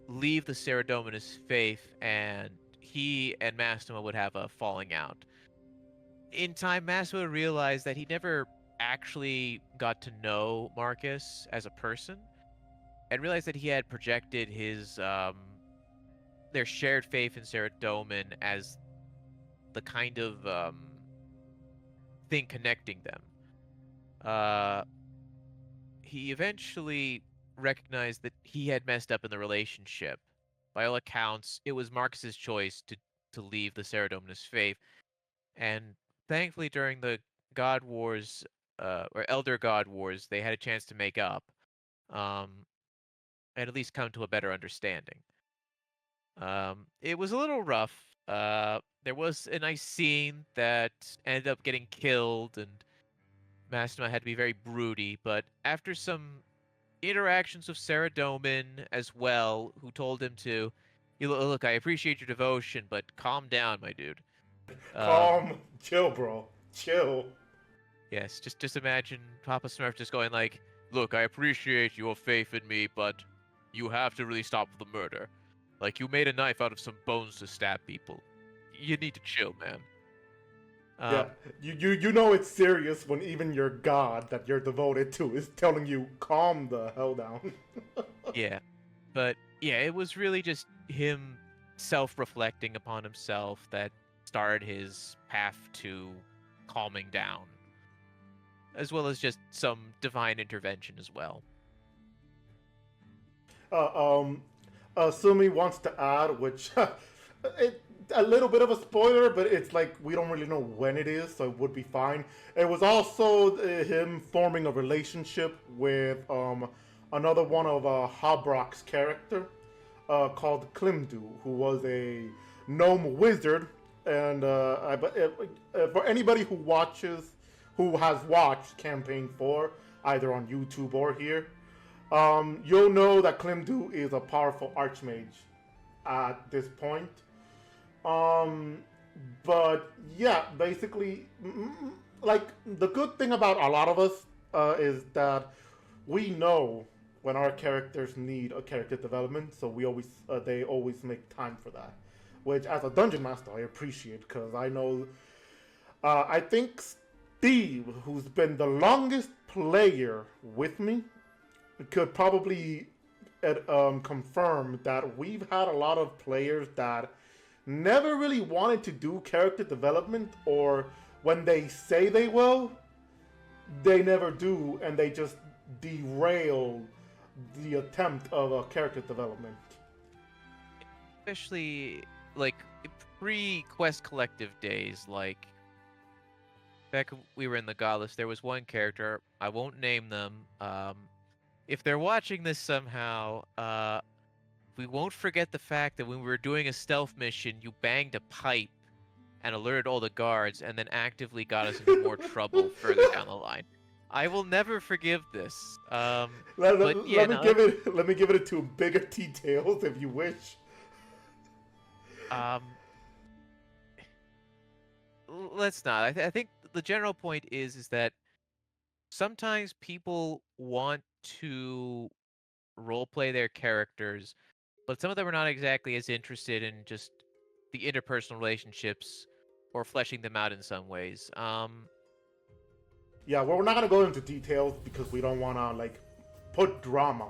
leave the Saradominus faith, and he and Mastema would have a falling out. In time, Mastema realized that he never actually got to know Marcus as a person, and realized that he had projected his their shared faith in Saradomin as the kind of thing connecting them. He eventually recognized that he had messed up in the relationship. By all accounts, it was Marcus's choice to leave the Saradominus faith, and thankfully during the God Wars, or Elder God Wars, they had a chance to make up, and at least come to a better understanding. It was a little rough. There was a nice scene that ended up getting killed, and Mastema had to be very broody, but after some interactions with Saradomin as well, who told him to, look, I appreciate your devotion, but calm down, my dude. Calm, chill, bro, chill. Yes, just imagine Papa Smurf just going like, look, I appreciate your faith in me, but you have to really stop the murder. Like, you made a knife out of some bones to stab people. You need to chill, man. Yeah, you know it's serious when even your god that you're devoted to is telling you calm the hell down. Yeah, but yeah, it was really just him self-reflecting upon himself that started his path to calming down, as well as just some divine intervention as well. Sumi wants to add, which a little bit of a spoiler, but it's like we don't really know when it is, so it would be fine. It was also him forming a relationship with another one of Habrock's character called Klimdu, who was a gnome wizard. And for anybody who has watched Campaign 4, either on YouTube or here, you'll know that Klimdu is a powerful archmage at this point. But yeah, basically, like, the good thing about a lot of us is that we know when our characters need a character development, so they always make time for that. Which, as a dungeon master, I appreciate, because I know, I think Steve, who's been the longest player with me, could probably confirm that we've had a lot of players that never really wanted to do character development, or when they say they will, they never do, and they just derail the attempt of a character development. Especially, like, pre-Quest Collective days, like back when we were in the Godless, there was one character, I won't name them. If they're watching this somehow, we won't forget the fact that when we were doing a stealth mission, you banged a pipe and alerted all the guards, and then actively got us into more trouble further down the line. I will never forgive this. Let but yeah, me give it. Let me give it to bigger details if you wish. Let's not. I think the general point is that sometimes people want to roleplay their characters, but some of them are not exactly as interested in just the interpersonal relationships or fleshing them out in some ways. Yeah, well, we're not gonna go into details because we don't want to like put drama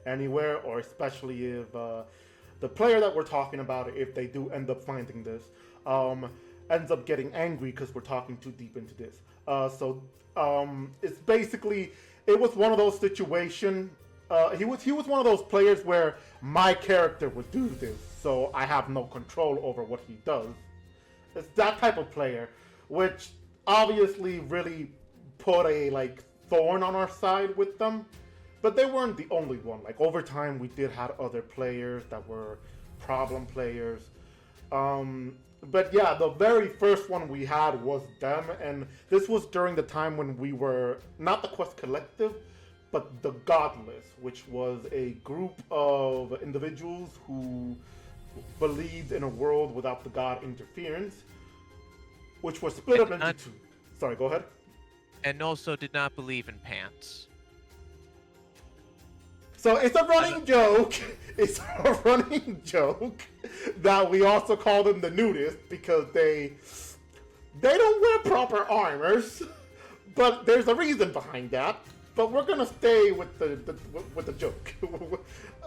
anywhere, or especially if the player that we're talking about, if they do end up finding this, ends up getting angry because we're talking too deep into this. So it's basically, it was one of those situations. He was one of those players where my character would do this, so I have no control over what he does. It's that type of player, which obviously really put a like thorn on our side with them. But they weren't the only one. Like over time, we did have other players that were problem players. But yeah, the very first one we had was them, and this was during the time when we were not the Quest Collective, but the Godless, which was a group of individuals who believed in a world without the god interference, which was split up into two. Sorry, go ahead. And also did not believe in pants. So it's a running joke. It's a running joke that we also call them the nudists because they don't wear proper armors, but there's a reason behind that. But we're gonna stay with the joke.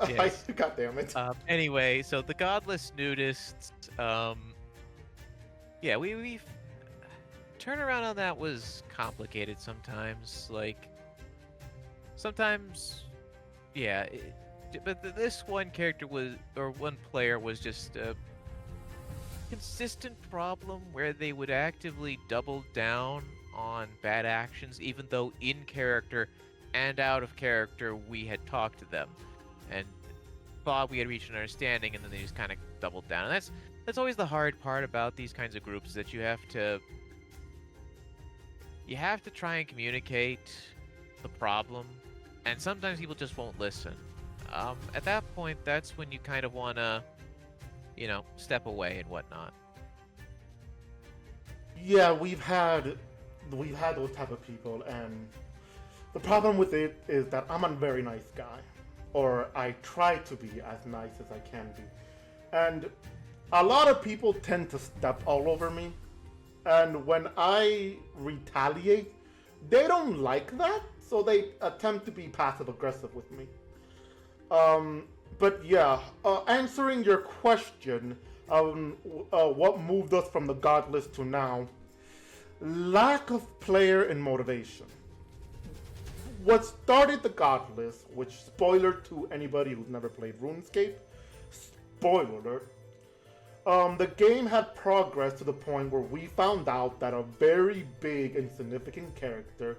Yes. God damn it. Anyway, so the godless nudists. Yeah, we turnaround on that was complicated sometimes. Like sometimes, yeah. But this one character one player was just a consistent problem where they would actively double down on bad actions, even though in character and out of character we had talked to them and thought we had reached an understanding, and then they just kind of doubled down. And that's always the hard part about these kinds of groups, is that you have to try and communicate the problem, and sometimes people just won't listen. At that point, that's when you kind of want to, step away and whatnot. Yeah, we've had those type of people, and the problem with it is that I'm a very nice guy, or I try to be as nice as I can be, and a lot of people tend to step all over me, and when I retaliate, they don't like that, so they attempt to be passive aggressive with me. But yeah, answering your question, what moved us from the Godless to now, lack of player and motivation. What started the Godless, which, spoiler to anybody who's never played RuneScape, spoiler alert, the game had progressed to the point where we found out that a very big and significant character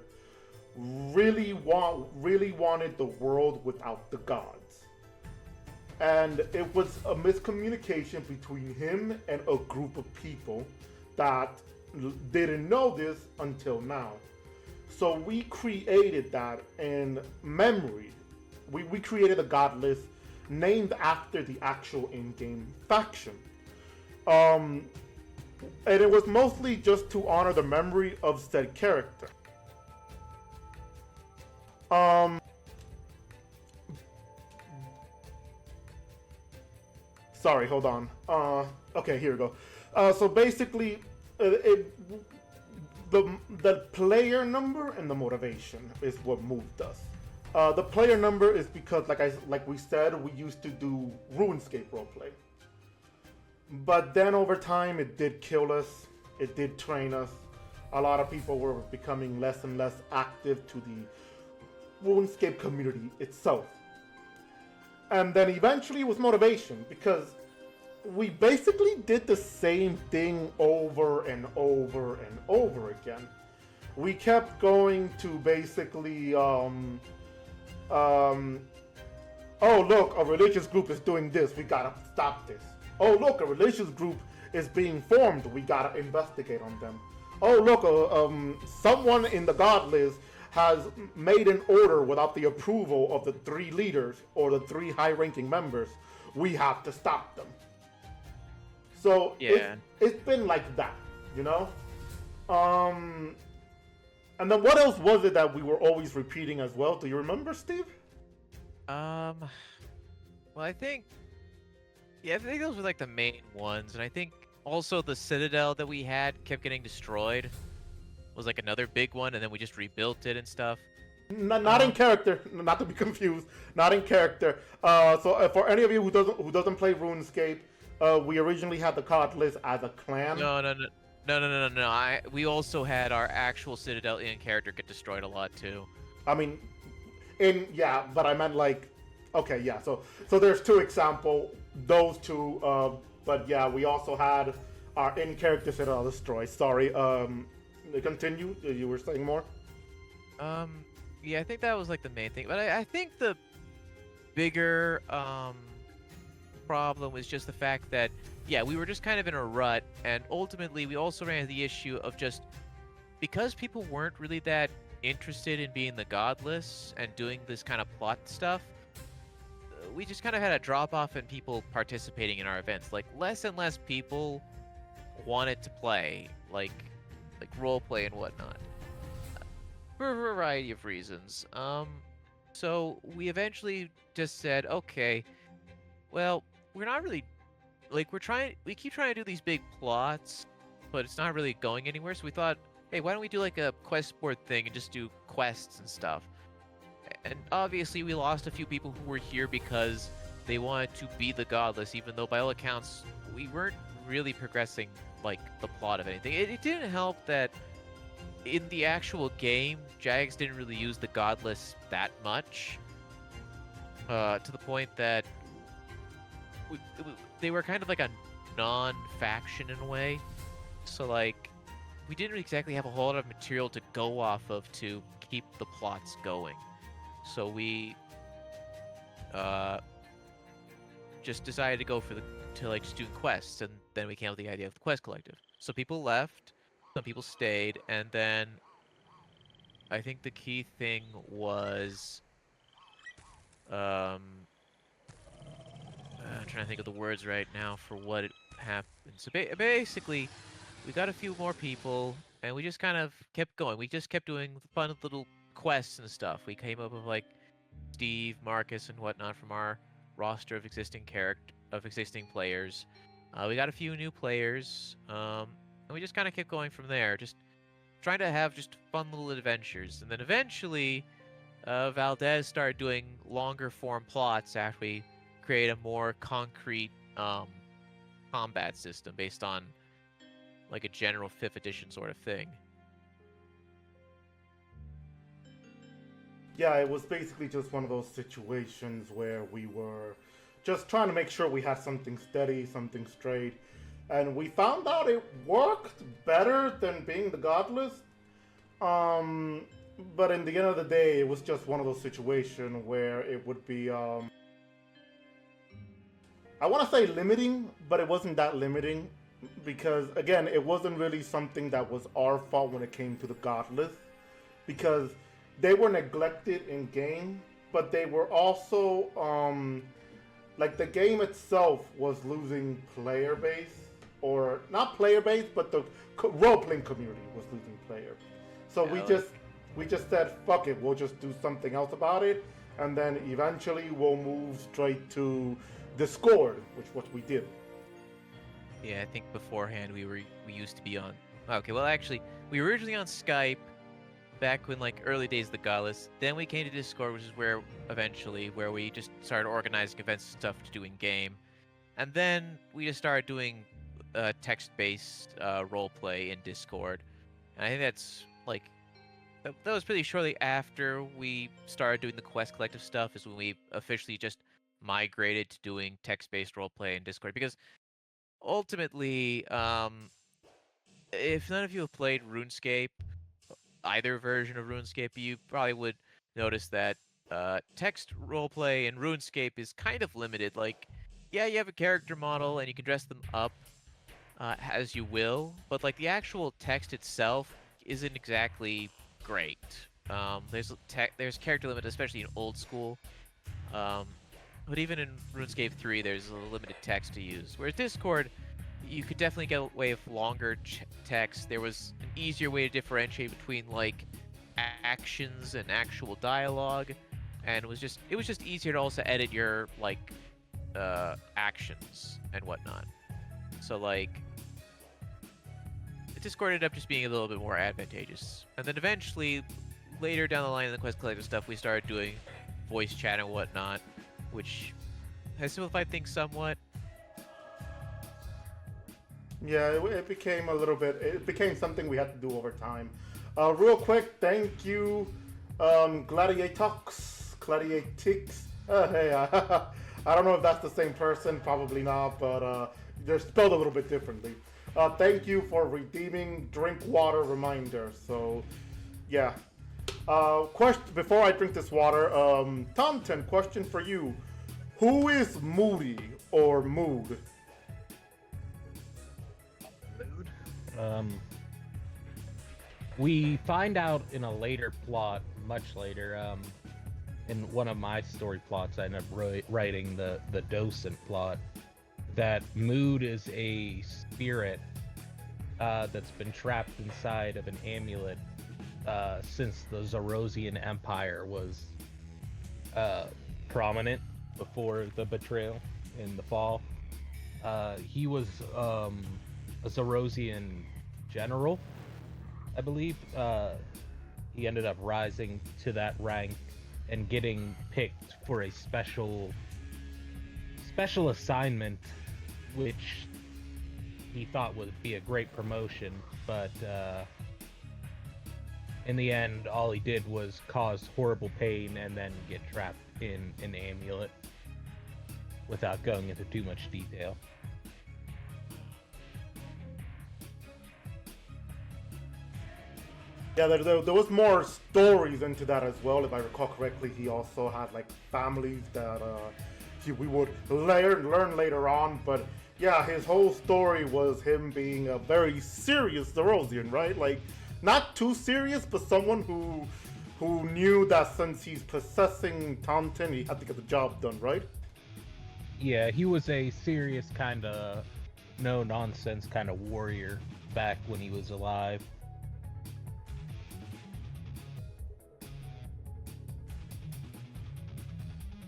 really wanted the world without the gods. And it was a miscommunication between him and a group of people that didn't know this until now. So we created that in memory. We created a Godless named after the actual in-game faction. And it was mostly just to honor the memory of said character. Sorry, hold on. Okay, here we go. So basically, the player number and the motivation is what moved us. The player number is because, like we said, we used to do RuneScape roleplay. But then over time, it did kill us. It did train us. A lot of people were becoming less and less active to the RuneScape community itself. And then eventually it was motivation, because we basically did the same thing over and over and over again. We kept going to basically, oh look, a religious group is doing this. We gotta stop this. Oh look, a religious group is being formed. We gotta investigate on them. Oh look, someone in the god list has made an order without the approval of the 3 leaders or the 3 high-ranking members. We have to stop them. So Yeah. it's been like that, you know? And then what else was it that we were always repeating as well? Do you remember, Steve? Well, I think those were like the main ones, and I think also the citadel that we had kept getting destroyed was like another big one, and then we just rebuilt it and stuff. Not in character, not to be confused. Not in character. So for any of you who doesn't play RuneScape, we originally had the card list as a clan. No. We also had our actual citadel in character get destroyed a lot too. I mean, but I meant like, okay, yeah. So there's 2 examples. Those 2. But yeah, we also had our in character citadel destroyed. Sorry. Continue. You were saying more. Yeah, I think that was like the main thing. But I think the bigger problem was just the fact that, yeah, we were just kind of in a rut, and ultimately we also ran into the issue of just because people weren't really that interested in being the godless and doing this kind of plot stuff, we just kind of had a drop off in people participating in our events. Like less and less people wanted to play, like roleplay and whatnot, for a variety of reasons. So we eventually just said, okay, well, we're not really we keep trying to do these big plots, but it's not really going anywhere. So we thought, hey, why don't we do like a quest board thing and just do quests and stuff? And obviously we lost a few people who were here because they wanted to be the godless, even though by all accounts we weren't really progressing like the plot of anything. It didn't help that in the actual game, Jagex didn't really use the godless that much, to the point that they were kind of like a non-faction in a way. So like, we didn't exactly have a whole lot of material to go off of to keep the plots going. So we just decided to go for just doing quests, and then we came up with the idea of the Quest Collective. So people left, some people stayed, and then I think the key thing was I'm trying to think of the words right now for what it happened. So basically, we got a few more people, and we just kind of kept going. We just kept doing fun little quests and stuff. We came up with like Steve, Marcus, and whatnot from our roster of existing players. We got a few new players, and we just kind of kept going from there. Just trying to have just fun little adventures, and then eventually, Valdez started doing longer form plots after we create a more concrete combat system based on like a general 5th edition sort of thing. Yeah, it was basically just one of those situations where we were just trying to make sure we had something steady, something straight, and we found out it worked better than being the godless. But in the end of the day, it was just one of those situations where it would be I want to say limiting, but it wasn't that limiting, because again, it wasn't really something that was our fault when it came to the godless, because they were neglected in game, but they were also like the game itself was losing player base, or not player base, but the role-playing community was losing player. So we just said, fuck it, we'll just do something else about it, and then eventually we'll move straight to Discord, which what we did. Yeah, I think beforehand we used to be on. Okay, well actually, we were originally on Skype back when like early days of the Godless. Then we came to Discord, which is where we just started organizing events and stuff to do in game, and then we just started doing text-based roleplay in Discord. And I think that's like that was pretty shortly after we started doing the Quest Collective stuff. Is when we officially just migrated to doing text-based roleplay in Discord, because ultimately, if none of you have played RuneScape, either version of RuneScape, you probably would notice that text roleplay in RuneScape is kind of limited. Like, yeah, you have a character model and you can dress them up as you will, but like the actual text itself isn't exactly great. There's character limit, especially in old school. Um, but even in RuneScape 3, there's a limited text to use. Whereas Discord, you could definitely get away with longer text. There was an easier way to differentiate between like actions and actual dialogue, and it was just easier to also edit your like actions and whatnot. So like Discord ended up just being a little bit more advantageous. And then eventually, later down the line in the Quest Conclave stuff, we started doing voice chat and whatnot, which has simplified things somewhat. Yeah, it became a little bit. It became something we had to do over time. Real quick, thank you, Gladiatox, hey, I don't know if that's the same person. Probably not, but they're spelled a little bit differently. Thank you for redeeming drink water reminder. So, yeah. Question before I drink this water. Tomten, question for you: who is Moody or Mood? We find out in a later plot, much later, in one of my story plots, I ended up writing the docent plot, that Mood is a spirit that's been trapped inside of an amulet since the Zorosian Empire was prominent before the betrayal in the fall. He was a Zorosian general, I believe. He ended up rising to that rank and getting picked for a special assignment, which he thought would be a great promotion, but in the end, all he did was cause horrible pain and then get trapped in an amulet, without going into too much detail. Yeah, there was more stories into that as well. If I recall correctly, he also had like families that we would learn later on. But yeah, his whole story was him being a very serious Zorosian, right? Like, not too serious, but someone who knew that since he's possessing Taunton, he had to get the job done, right? Yeah, he was a serious kind of no-nonsense kind of warrior back when he was alive.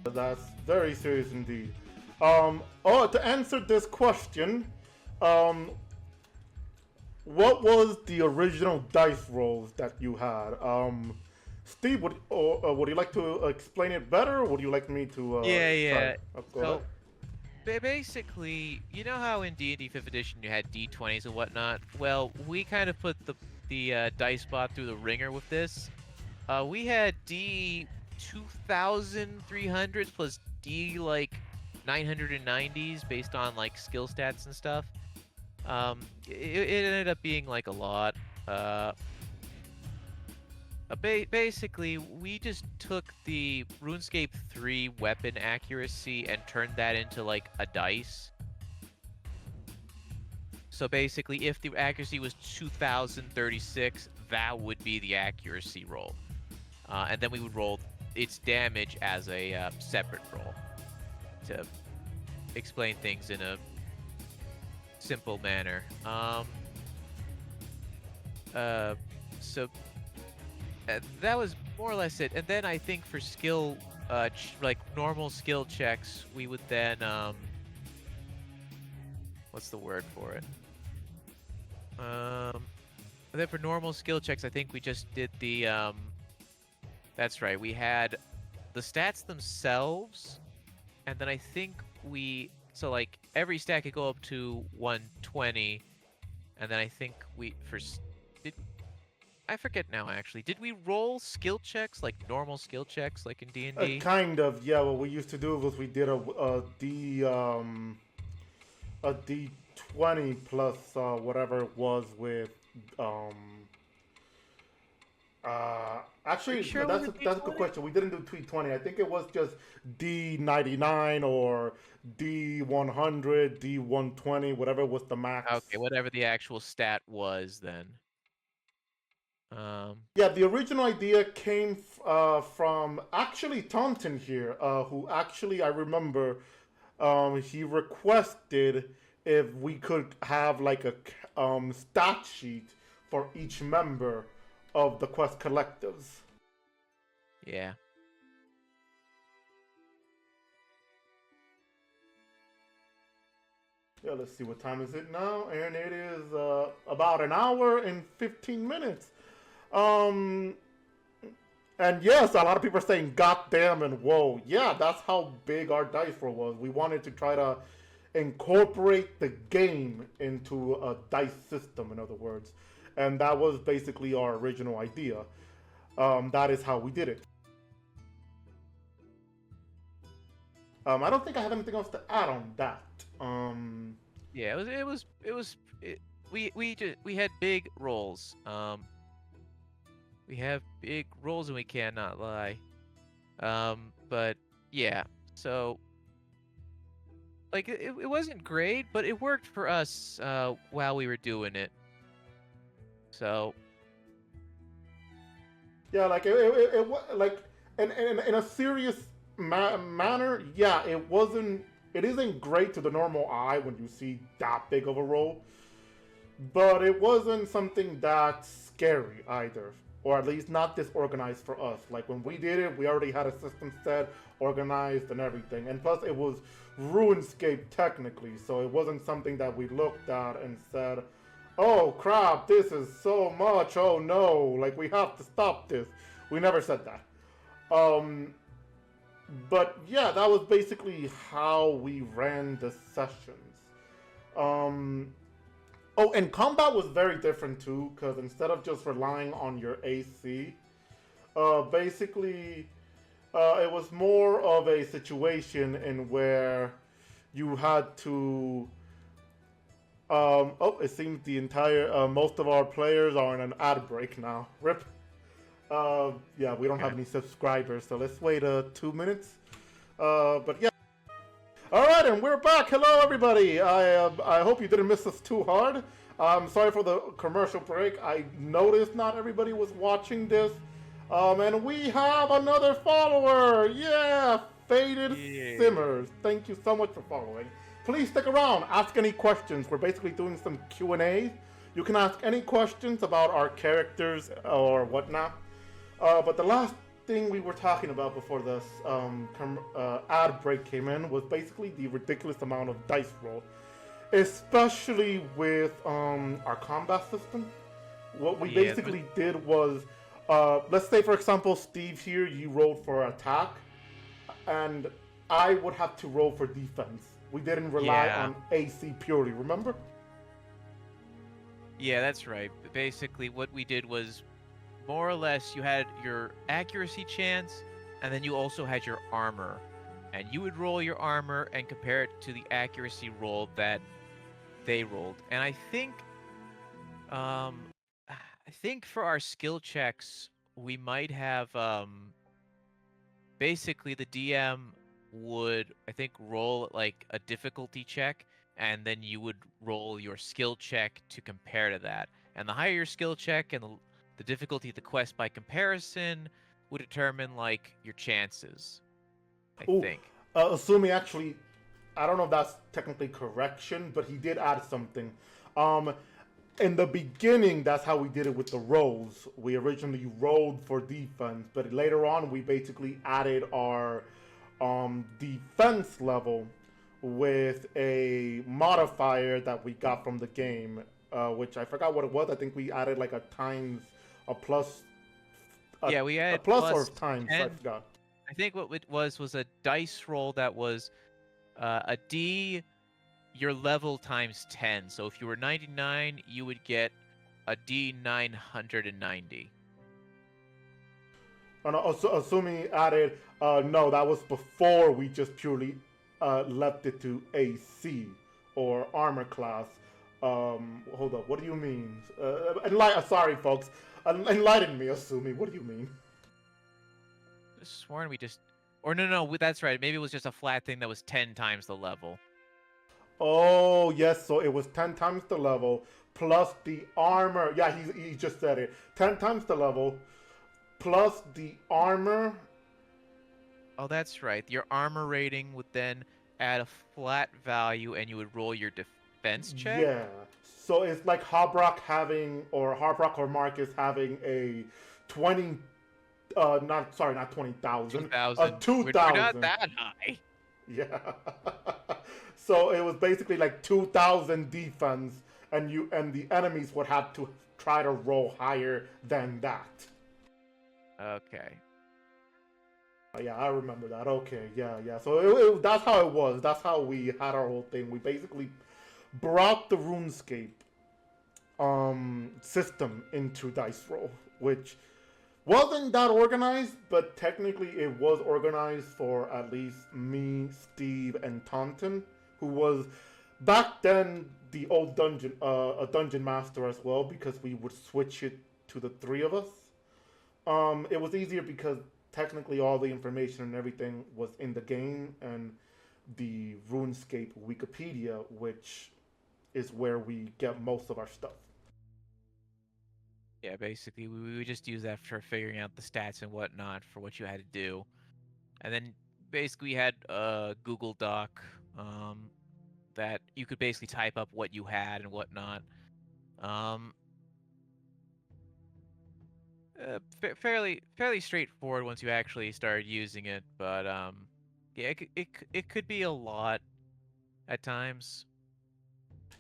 That's very serious indeed. To answer this question, what was the original dice rolls that you had? Steve, would you like to explain it better, or would you like me to? Yeah. Go So, ahead. basically, you know how in D&D 5th edition you had D20s and whatnot? Well, we kind of put the dice bot through the ringer with this. We had D2300s plus D like 990s based on like skill stats and stuff. It ended up being like a lot. Basically, we just took the RuneScape 3 weapon accuracy and turned that into like a dice. So basically, if the accuracy was 2036, that would be the accuracy roll. And then we would roll its damage as a separate roll to explain things in a simple manner. So that was more or less it. And then I think for skill, like normal skill checks, we would then what's the word for it? And then for normal skill checks, I think we just did the that's right. We had the stats themselves, and then I think so like every stat could go up to 120, and then I think I forget now actually. Did we roll skill checks, like normal skill checks, like in D&D? Kind of, yeah. What we used to do was we did a 20 plus whatever it was with actually, sure it that's was a that's a good D20? question. We didn't do T20. I think it was just D99 or D100, D120, whatever was the max. Okay, whatever the actual stat was then. Yeah, the original idea came from actually Taunton here, who actually I remember he requested if we could have like a stat sheet for each member of the Quest collectives. Yeah. Yeah, let's see, what time is it now? And it is about an hour and 15 minutes. And yes, a lot of people are saying "God damn" and "Whoa." Yeah, that's how big our dice roll was. We wanted to try to incorporate the game into a dice system, in other words. And that was basically our original idea. That is how we did it. I don't think I have anything else to add on that. Yeah, we had big roles. We have big roles and we cannot lie. But yeah, so like it wasn't great, but it worked for us while we were doing it. So yeah, like it like in a serious manner, yeah, it isn't great to the normal eye when you see that big of a roll, but it wasn't something that scary either, or at least not disorganized for us. Like when we did it, we already had a system set, organized, and everything, and plus it was RuneScape technically, so it wasn't something that we looked at and said, "Oh crap, this is so much, oh no, like we have to stop this." We never said that. But yeah, that was basically how we ran the sessions. Oh, and combat was very different too, because instead of just relying on your AC, basically, it was more of a situation in where you had to. Oh, it seems the entire most of our players are in an ad break now. Rip. Yeah, we don't have any subscribers, so let's wait 2 minutes. But yeah. All right, and we're back. Hello, everybody. I hope you didn't miss us too hard. I'm sorry for the commercial break. I noticed not everybody was watching this. And we have another follower. Yeah, Faded Simmers. Thank you so much for following. Please stick around. Ask any questions. We're basically doing some Q&A. You can ask any questions about our characters or whatnot. But the last thing we were talking about before this ad break came in was basically the ridiculous amount of dice roll, especially with our combat system. What we basically did was, let's say for example, Steve here, you rolled for attack, and I would have to roll for defense. We didn't rely on AC purely, remember? Yeah, that's right. Basically, what we did was more or less you had your accuracy chance, and then you also had your armor. And you would roll your armor and compare it to the accuracy roll that they rolled. And I think for our skill checks, we might have basically the DM would, I think, roll like a difficulty check, and then you would roll your skill check to compare to that. And the higher your skill check and the difficulty of the quest by comparison would determine like your chances, I think. Assuming actually, I don't know if that's technically correction, but he did add something. In the beginning, that's how we did it with the rolls. We originally rolled for defense, but later on we basically added our defense level with a modifier that we got from the game, which I forgot what it was. I think we added like a plus. We added a plus or times. 10. I forgot. I think what it was a dice roll that was a D, your level times 10. So if you were 99, you would get a D 990. Assuming added, no, that was before we just purely left it to AC or armor class. Hold up, what do you mean? Sorry, folks. Enlighten me, Asumi. What do you mean? Sworn we just, or no, that's right. Maybe it was just a flat thing that was 10 times the level. Oh, yes, so it was 10 times the level, plus the armor. Yeah, he just said it. 10 times the level, plus the armor. Oh, that's right. Your armor rating would then add a flat value, and you would roll your defense check? Yeah, so it's like Harbrock or Marcus having a 20, not 20,000. 2,000. 2,000. We're not that high. Yeah. So it was basically like 2,000 defense, and the enemies would have to try to roll higher than that. Okay. Yeah, I remember that. Okay, yeah. So that's how it was. That's how we had our whole thing. We basically brought the RuneScape system into Dice Roll, which wasn't that organized, but technically it was organized for at least me, Steve, and Taunton, who was back then the old a dungeon master as well, because we would switch it to the three of us. It was easier because technically all the information and everything was in the game and the RuneScape Wikipedia, which is where we get most of our stuff. Yeah, basically, we would just use that for figuring out the stats and whatnot for what you had to do. And then basically we had a Google Doc that you could basically type up what you had and whatnot. Fairly straightforward once you actually started using it, but yeah, it could be a lot at times.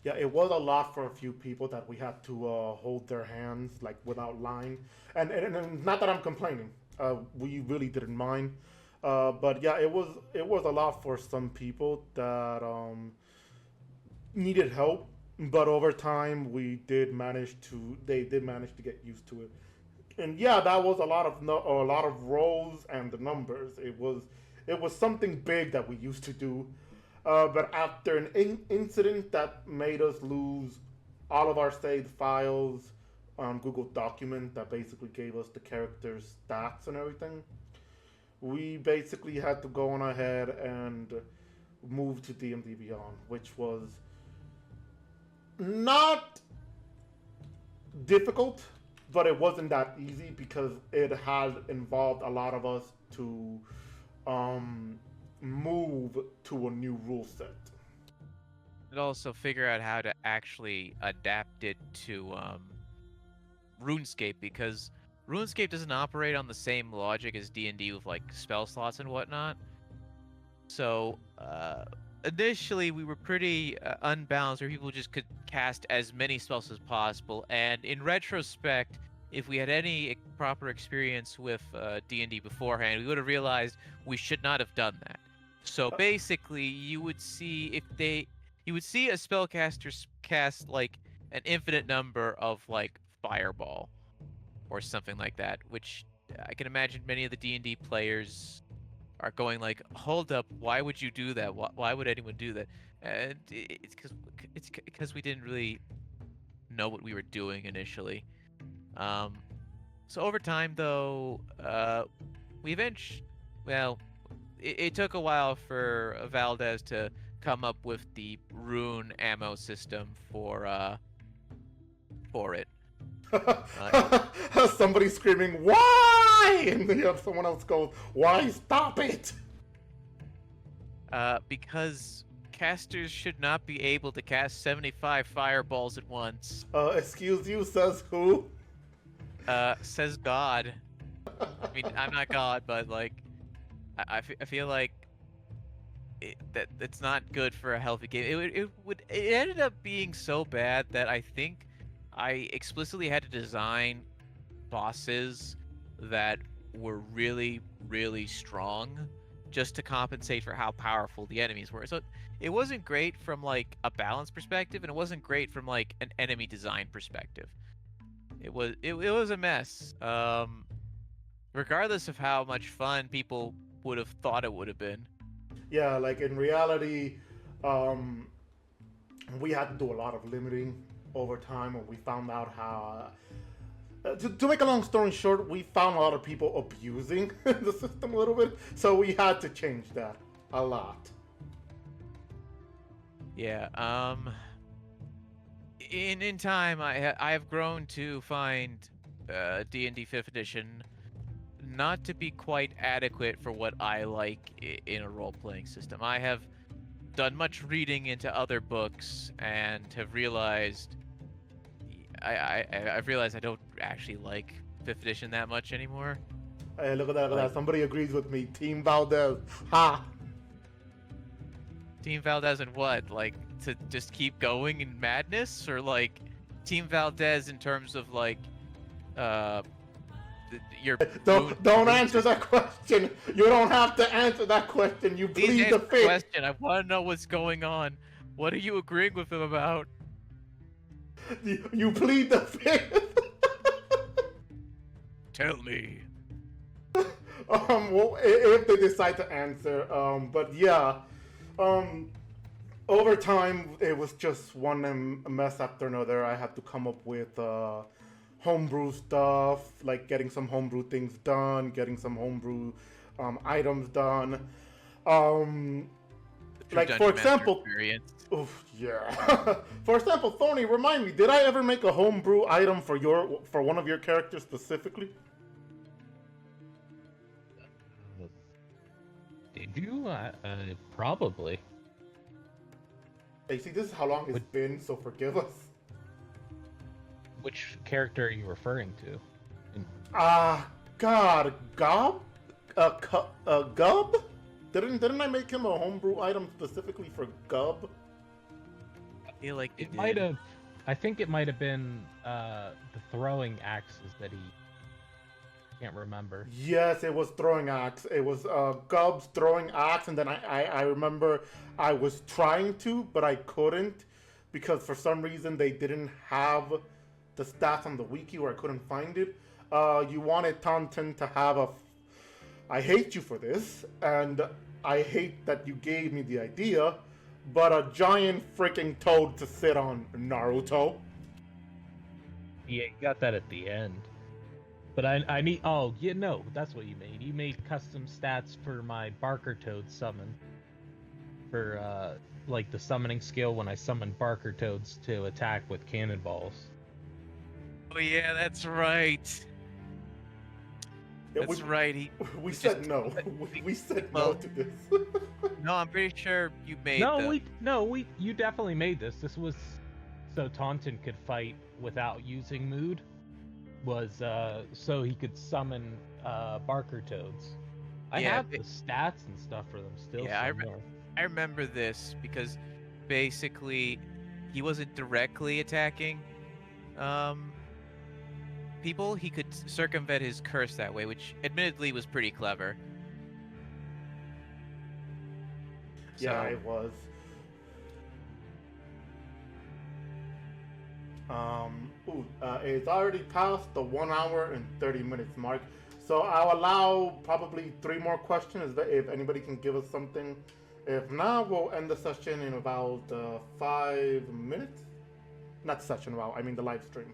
Yeah, it was a lot for a few people that we had to hold their hands like without line, and not that I'm complaining. We really didn't mind, but yeah, it was a lot for some people that needed help. But over time, they did manage to get used to it. And yeah, that was a lot of rolls and the numbers. It was something big that we used to do. But after an incident that made us lose all of our saved files on Google Document that basically gave us the characters' stats and everything, we basically had to go on ahead and move to D&D Beyond, which was not difficult, but it wasn't that easy because it had involved a lot of us to move to a new rule set. And also figure out how to actually adapt it to RuneScape, because RuneScape doesn't operate on the same logic as D&D with like spell slots and whatnot. So initially we were pretty unbalanced, where people just could cast as many spells as possible. And in retrospect, if we had any proper experience with D&D beforehand, we would have realized we should not have done that. So basically, you would see a spellcaster cast like an infinite number of like fireball or something like that, which I can imagine many of the D&D players are going like, hold up, why would you do that? Why would anyone do that? And it's because we didn't really know what we were doing initially. So over time, though, we eventually, well, it took a while for Valdez to come up with the rune ammo system for it. Somebody screaming, "Why?" And you have someone else goes, "Why? Stop it!" Because casters should not be able to cast 75 fireballs at once. Excuse you, says who? Says God. I mean, I'm not God, but like, I feel like that it's not good for a healthy game. It ended up being so bad that I think I explicitly had to design bosses that were really, really strong just to compensate for how powerful the enemies were. So it wasn't great from like a balance perspective, and it wasn't great from like an enemy design perspective. It was a mess. Regardless of how much fun people would have thought it would have been. Yeah, like in reality, we had to do a lot of limiting over time when we found out how. To make a long story short, we found a lot of people abusing the system a little bit, so we had to change that a lot. Yeah. In time, I have grown to find D&D 5th edition not to be quite adequate for what I like in a role-playing system. I have done much reading into other books and have realized I've realized I don't actually like 5th edition that much anymore. Hey, look at that, look at that. Somebody agrees with me. Team Valdez. Ha! Team Valdez and what? Like, to just keep going in madness? Or, like, Team Valdez in terms of, like, your... Don't answer that question. You don't have to answer that question. You plead the fifth. Question. I want to know what's going on. What are you agreeing with him about? You plead the fifth. Tell me. Well, if they decide to answer, but yeah, over time it was just one mess after another. I had to come up with homebrew stuff, like getting some homebrew things done, getting some homebrew items done. Like for example, oof, yeah. For example, Thorny, remind me, did I ever make a homebrew item for one of your characters specifically? Did you? Probably. Hey, see, this is how long it's been, so forgive us. Which character are you referring to? God, Gob? Gub? Didn't I make him a homebrew item specifically for Gub? I feel like it might have. I think it might have been the throwing axes that he. Can't remember. Yes, it was throwing axe. It was Gub's throwing axe, and then I remember I was trying to, but I couldn't because for some reason they didn't have the stats on the wiki, or I couldn't find it. You wanted Taunton to have a. I hate you for this, and I hate that you gave me the idea, but a giant freaking toad to sit on Naruto. Yeah, you got that at the end. But I need. Oh, yeah, no, that's what you made. You made custom stats for my Barker Toad summon. For like the summoning skill when I summon Barker Toads to attack with cannonballs. Oh yeah, that's right. Yeah, that's right. We said no. We said no to this. No, I'm pretty sure you made. You definitely made this. This was so Taunton could fight without using mood. Was so he could summon Barker Toads. I have the stats and stuff for them still. Yeah, I remember this because basically he wasn't directly attacking people. He could circumvent his curse that way, which admittedly was pretty clever. Yeah, it was. It's already past the 1 hour and 30 minutes mark, so I'll allow probably 3 more questions if anybody can give us something. If not, we'll end the session in about 5 minutes. Not the session, wow, I mean the live stream.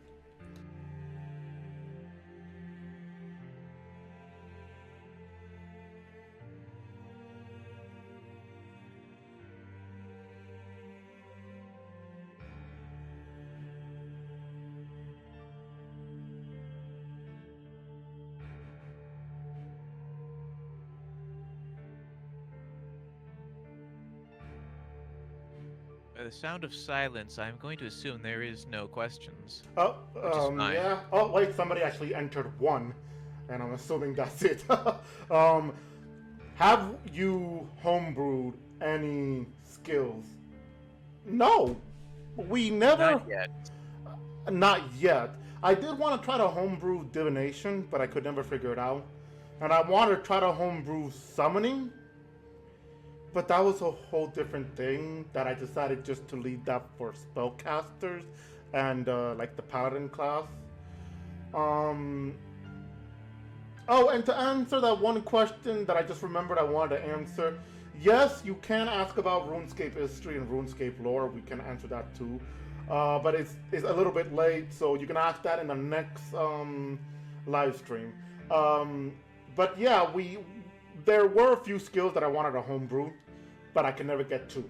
By the sound of silence, I'm going to assume there is no questions. Oh, yeah. Oh, wait, somebody actually entered 1, and I'm assuming that's it. Have you homebrewed any skills? No, we never. Not yet. Not yet. I did want to try to homebrew divination, but I could never figure it out. And I wanted to try to homebrew summoning, but that was a whole different thing that I decided just to leave that for spellcasters and like the paladin class. Oh, and to answer that one question that I just remembered I wanted to answer, yes, you can ask about RuneScape history and RuneScape lore. We can answer that too. But it's a little bit late, so you can ask that in the next live stream. But yeah, there were a few skills that I wanted to homebrew, but I could never get to.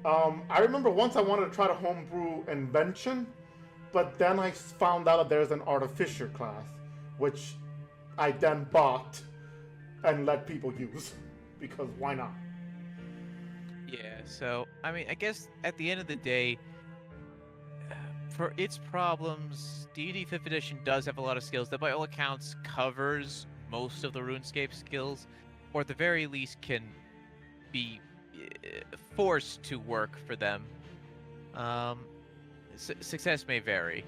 I remember once I wanted to try to homebrew invention, but then I found out that there's an artificer class, which I then bought and let people use, because why not? Yeah, so, I mean, I guess at the end of the day, for its problems, D&D 5th edition does have a lot of skills that by all accounts covers most of the RuneScape skills, or at the very least can be forced to work for them. Success may vary.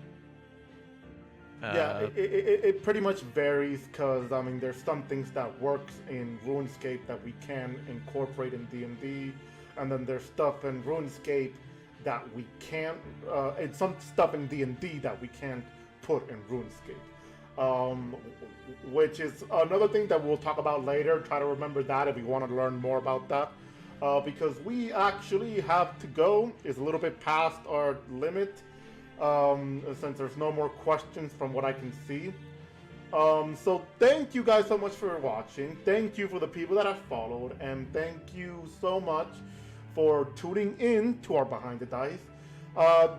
Yeah, it pretty much varies, because I mean there's some things that works in RuneScape that we can incorporate in D&D, and then there's stuff in RuneScape that we can't, and some stuff in D&D that we can't put in RuneScape. Which is another thing that we'll talk about later. Try to remember that if you want to learn more about that. Because we actually have to go. It's a little bit past our limit, since there's no more questions from what I can see. So thank you guys so much for watching. Thank you for the people that have followed, and thank you so much for tuning in to our Behind the Dice.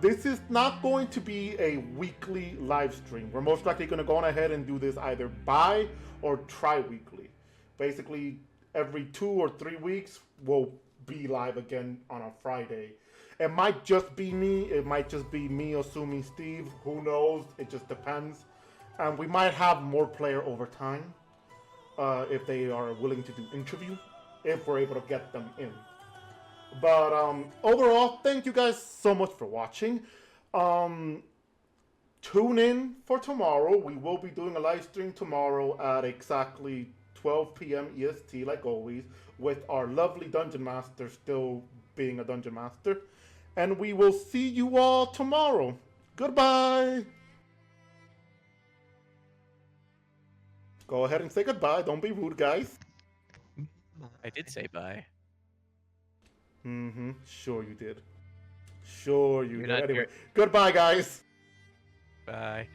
This is not going to be a weekly live stream. We're most likely going to go on ahead and do this either bi or tri-weekly. Basically, every 2 or 3 weeks, we'll be live again on a Friday. It might just be me. It might just be me, Asumi, Steve. Who knows? It just depends. And we might have more player over time, if they are willing to do interview, if we're able to get them in. But overall, thank you guys so much for watching. Tune in for tomorrow. We will be doing a live stream tomorrow at exactly 12 p.m. EST, like always, with our lovely Dungeon Master still being a Dungeon Master. And we will see you all tomorrow. Goodbye. Go ahead and say goodbye. Don't be rude, guys. I did say bye. Mm-hmm. Sure you did. Sure you You're did. not Anyway, here. goodbye, guys. Bye.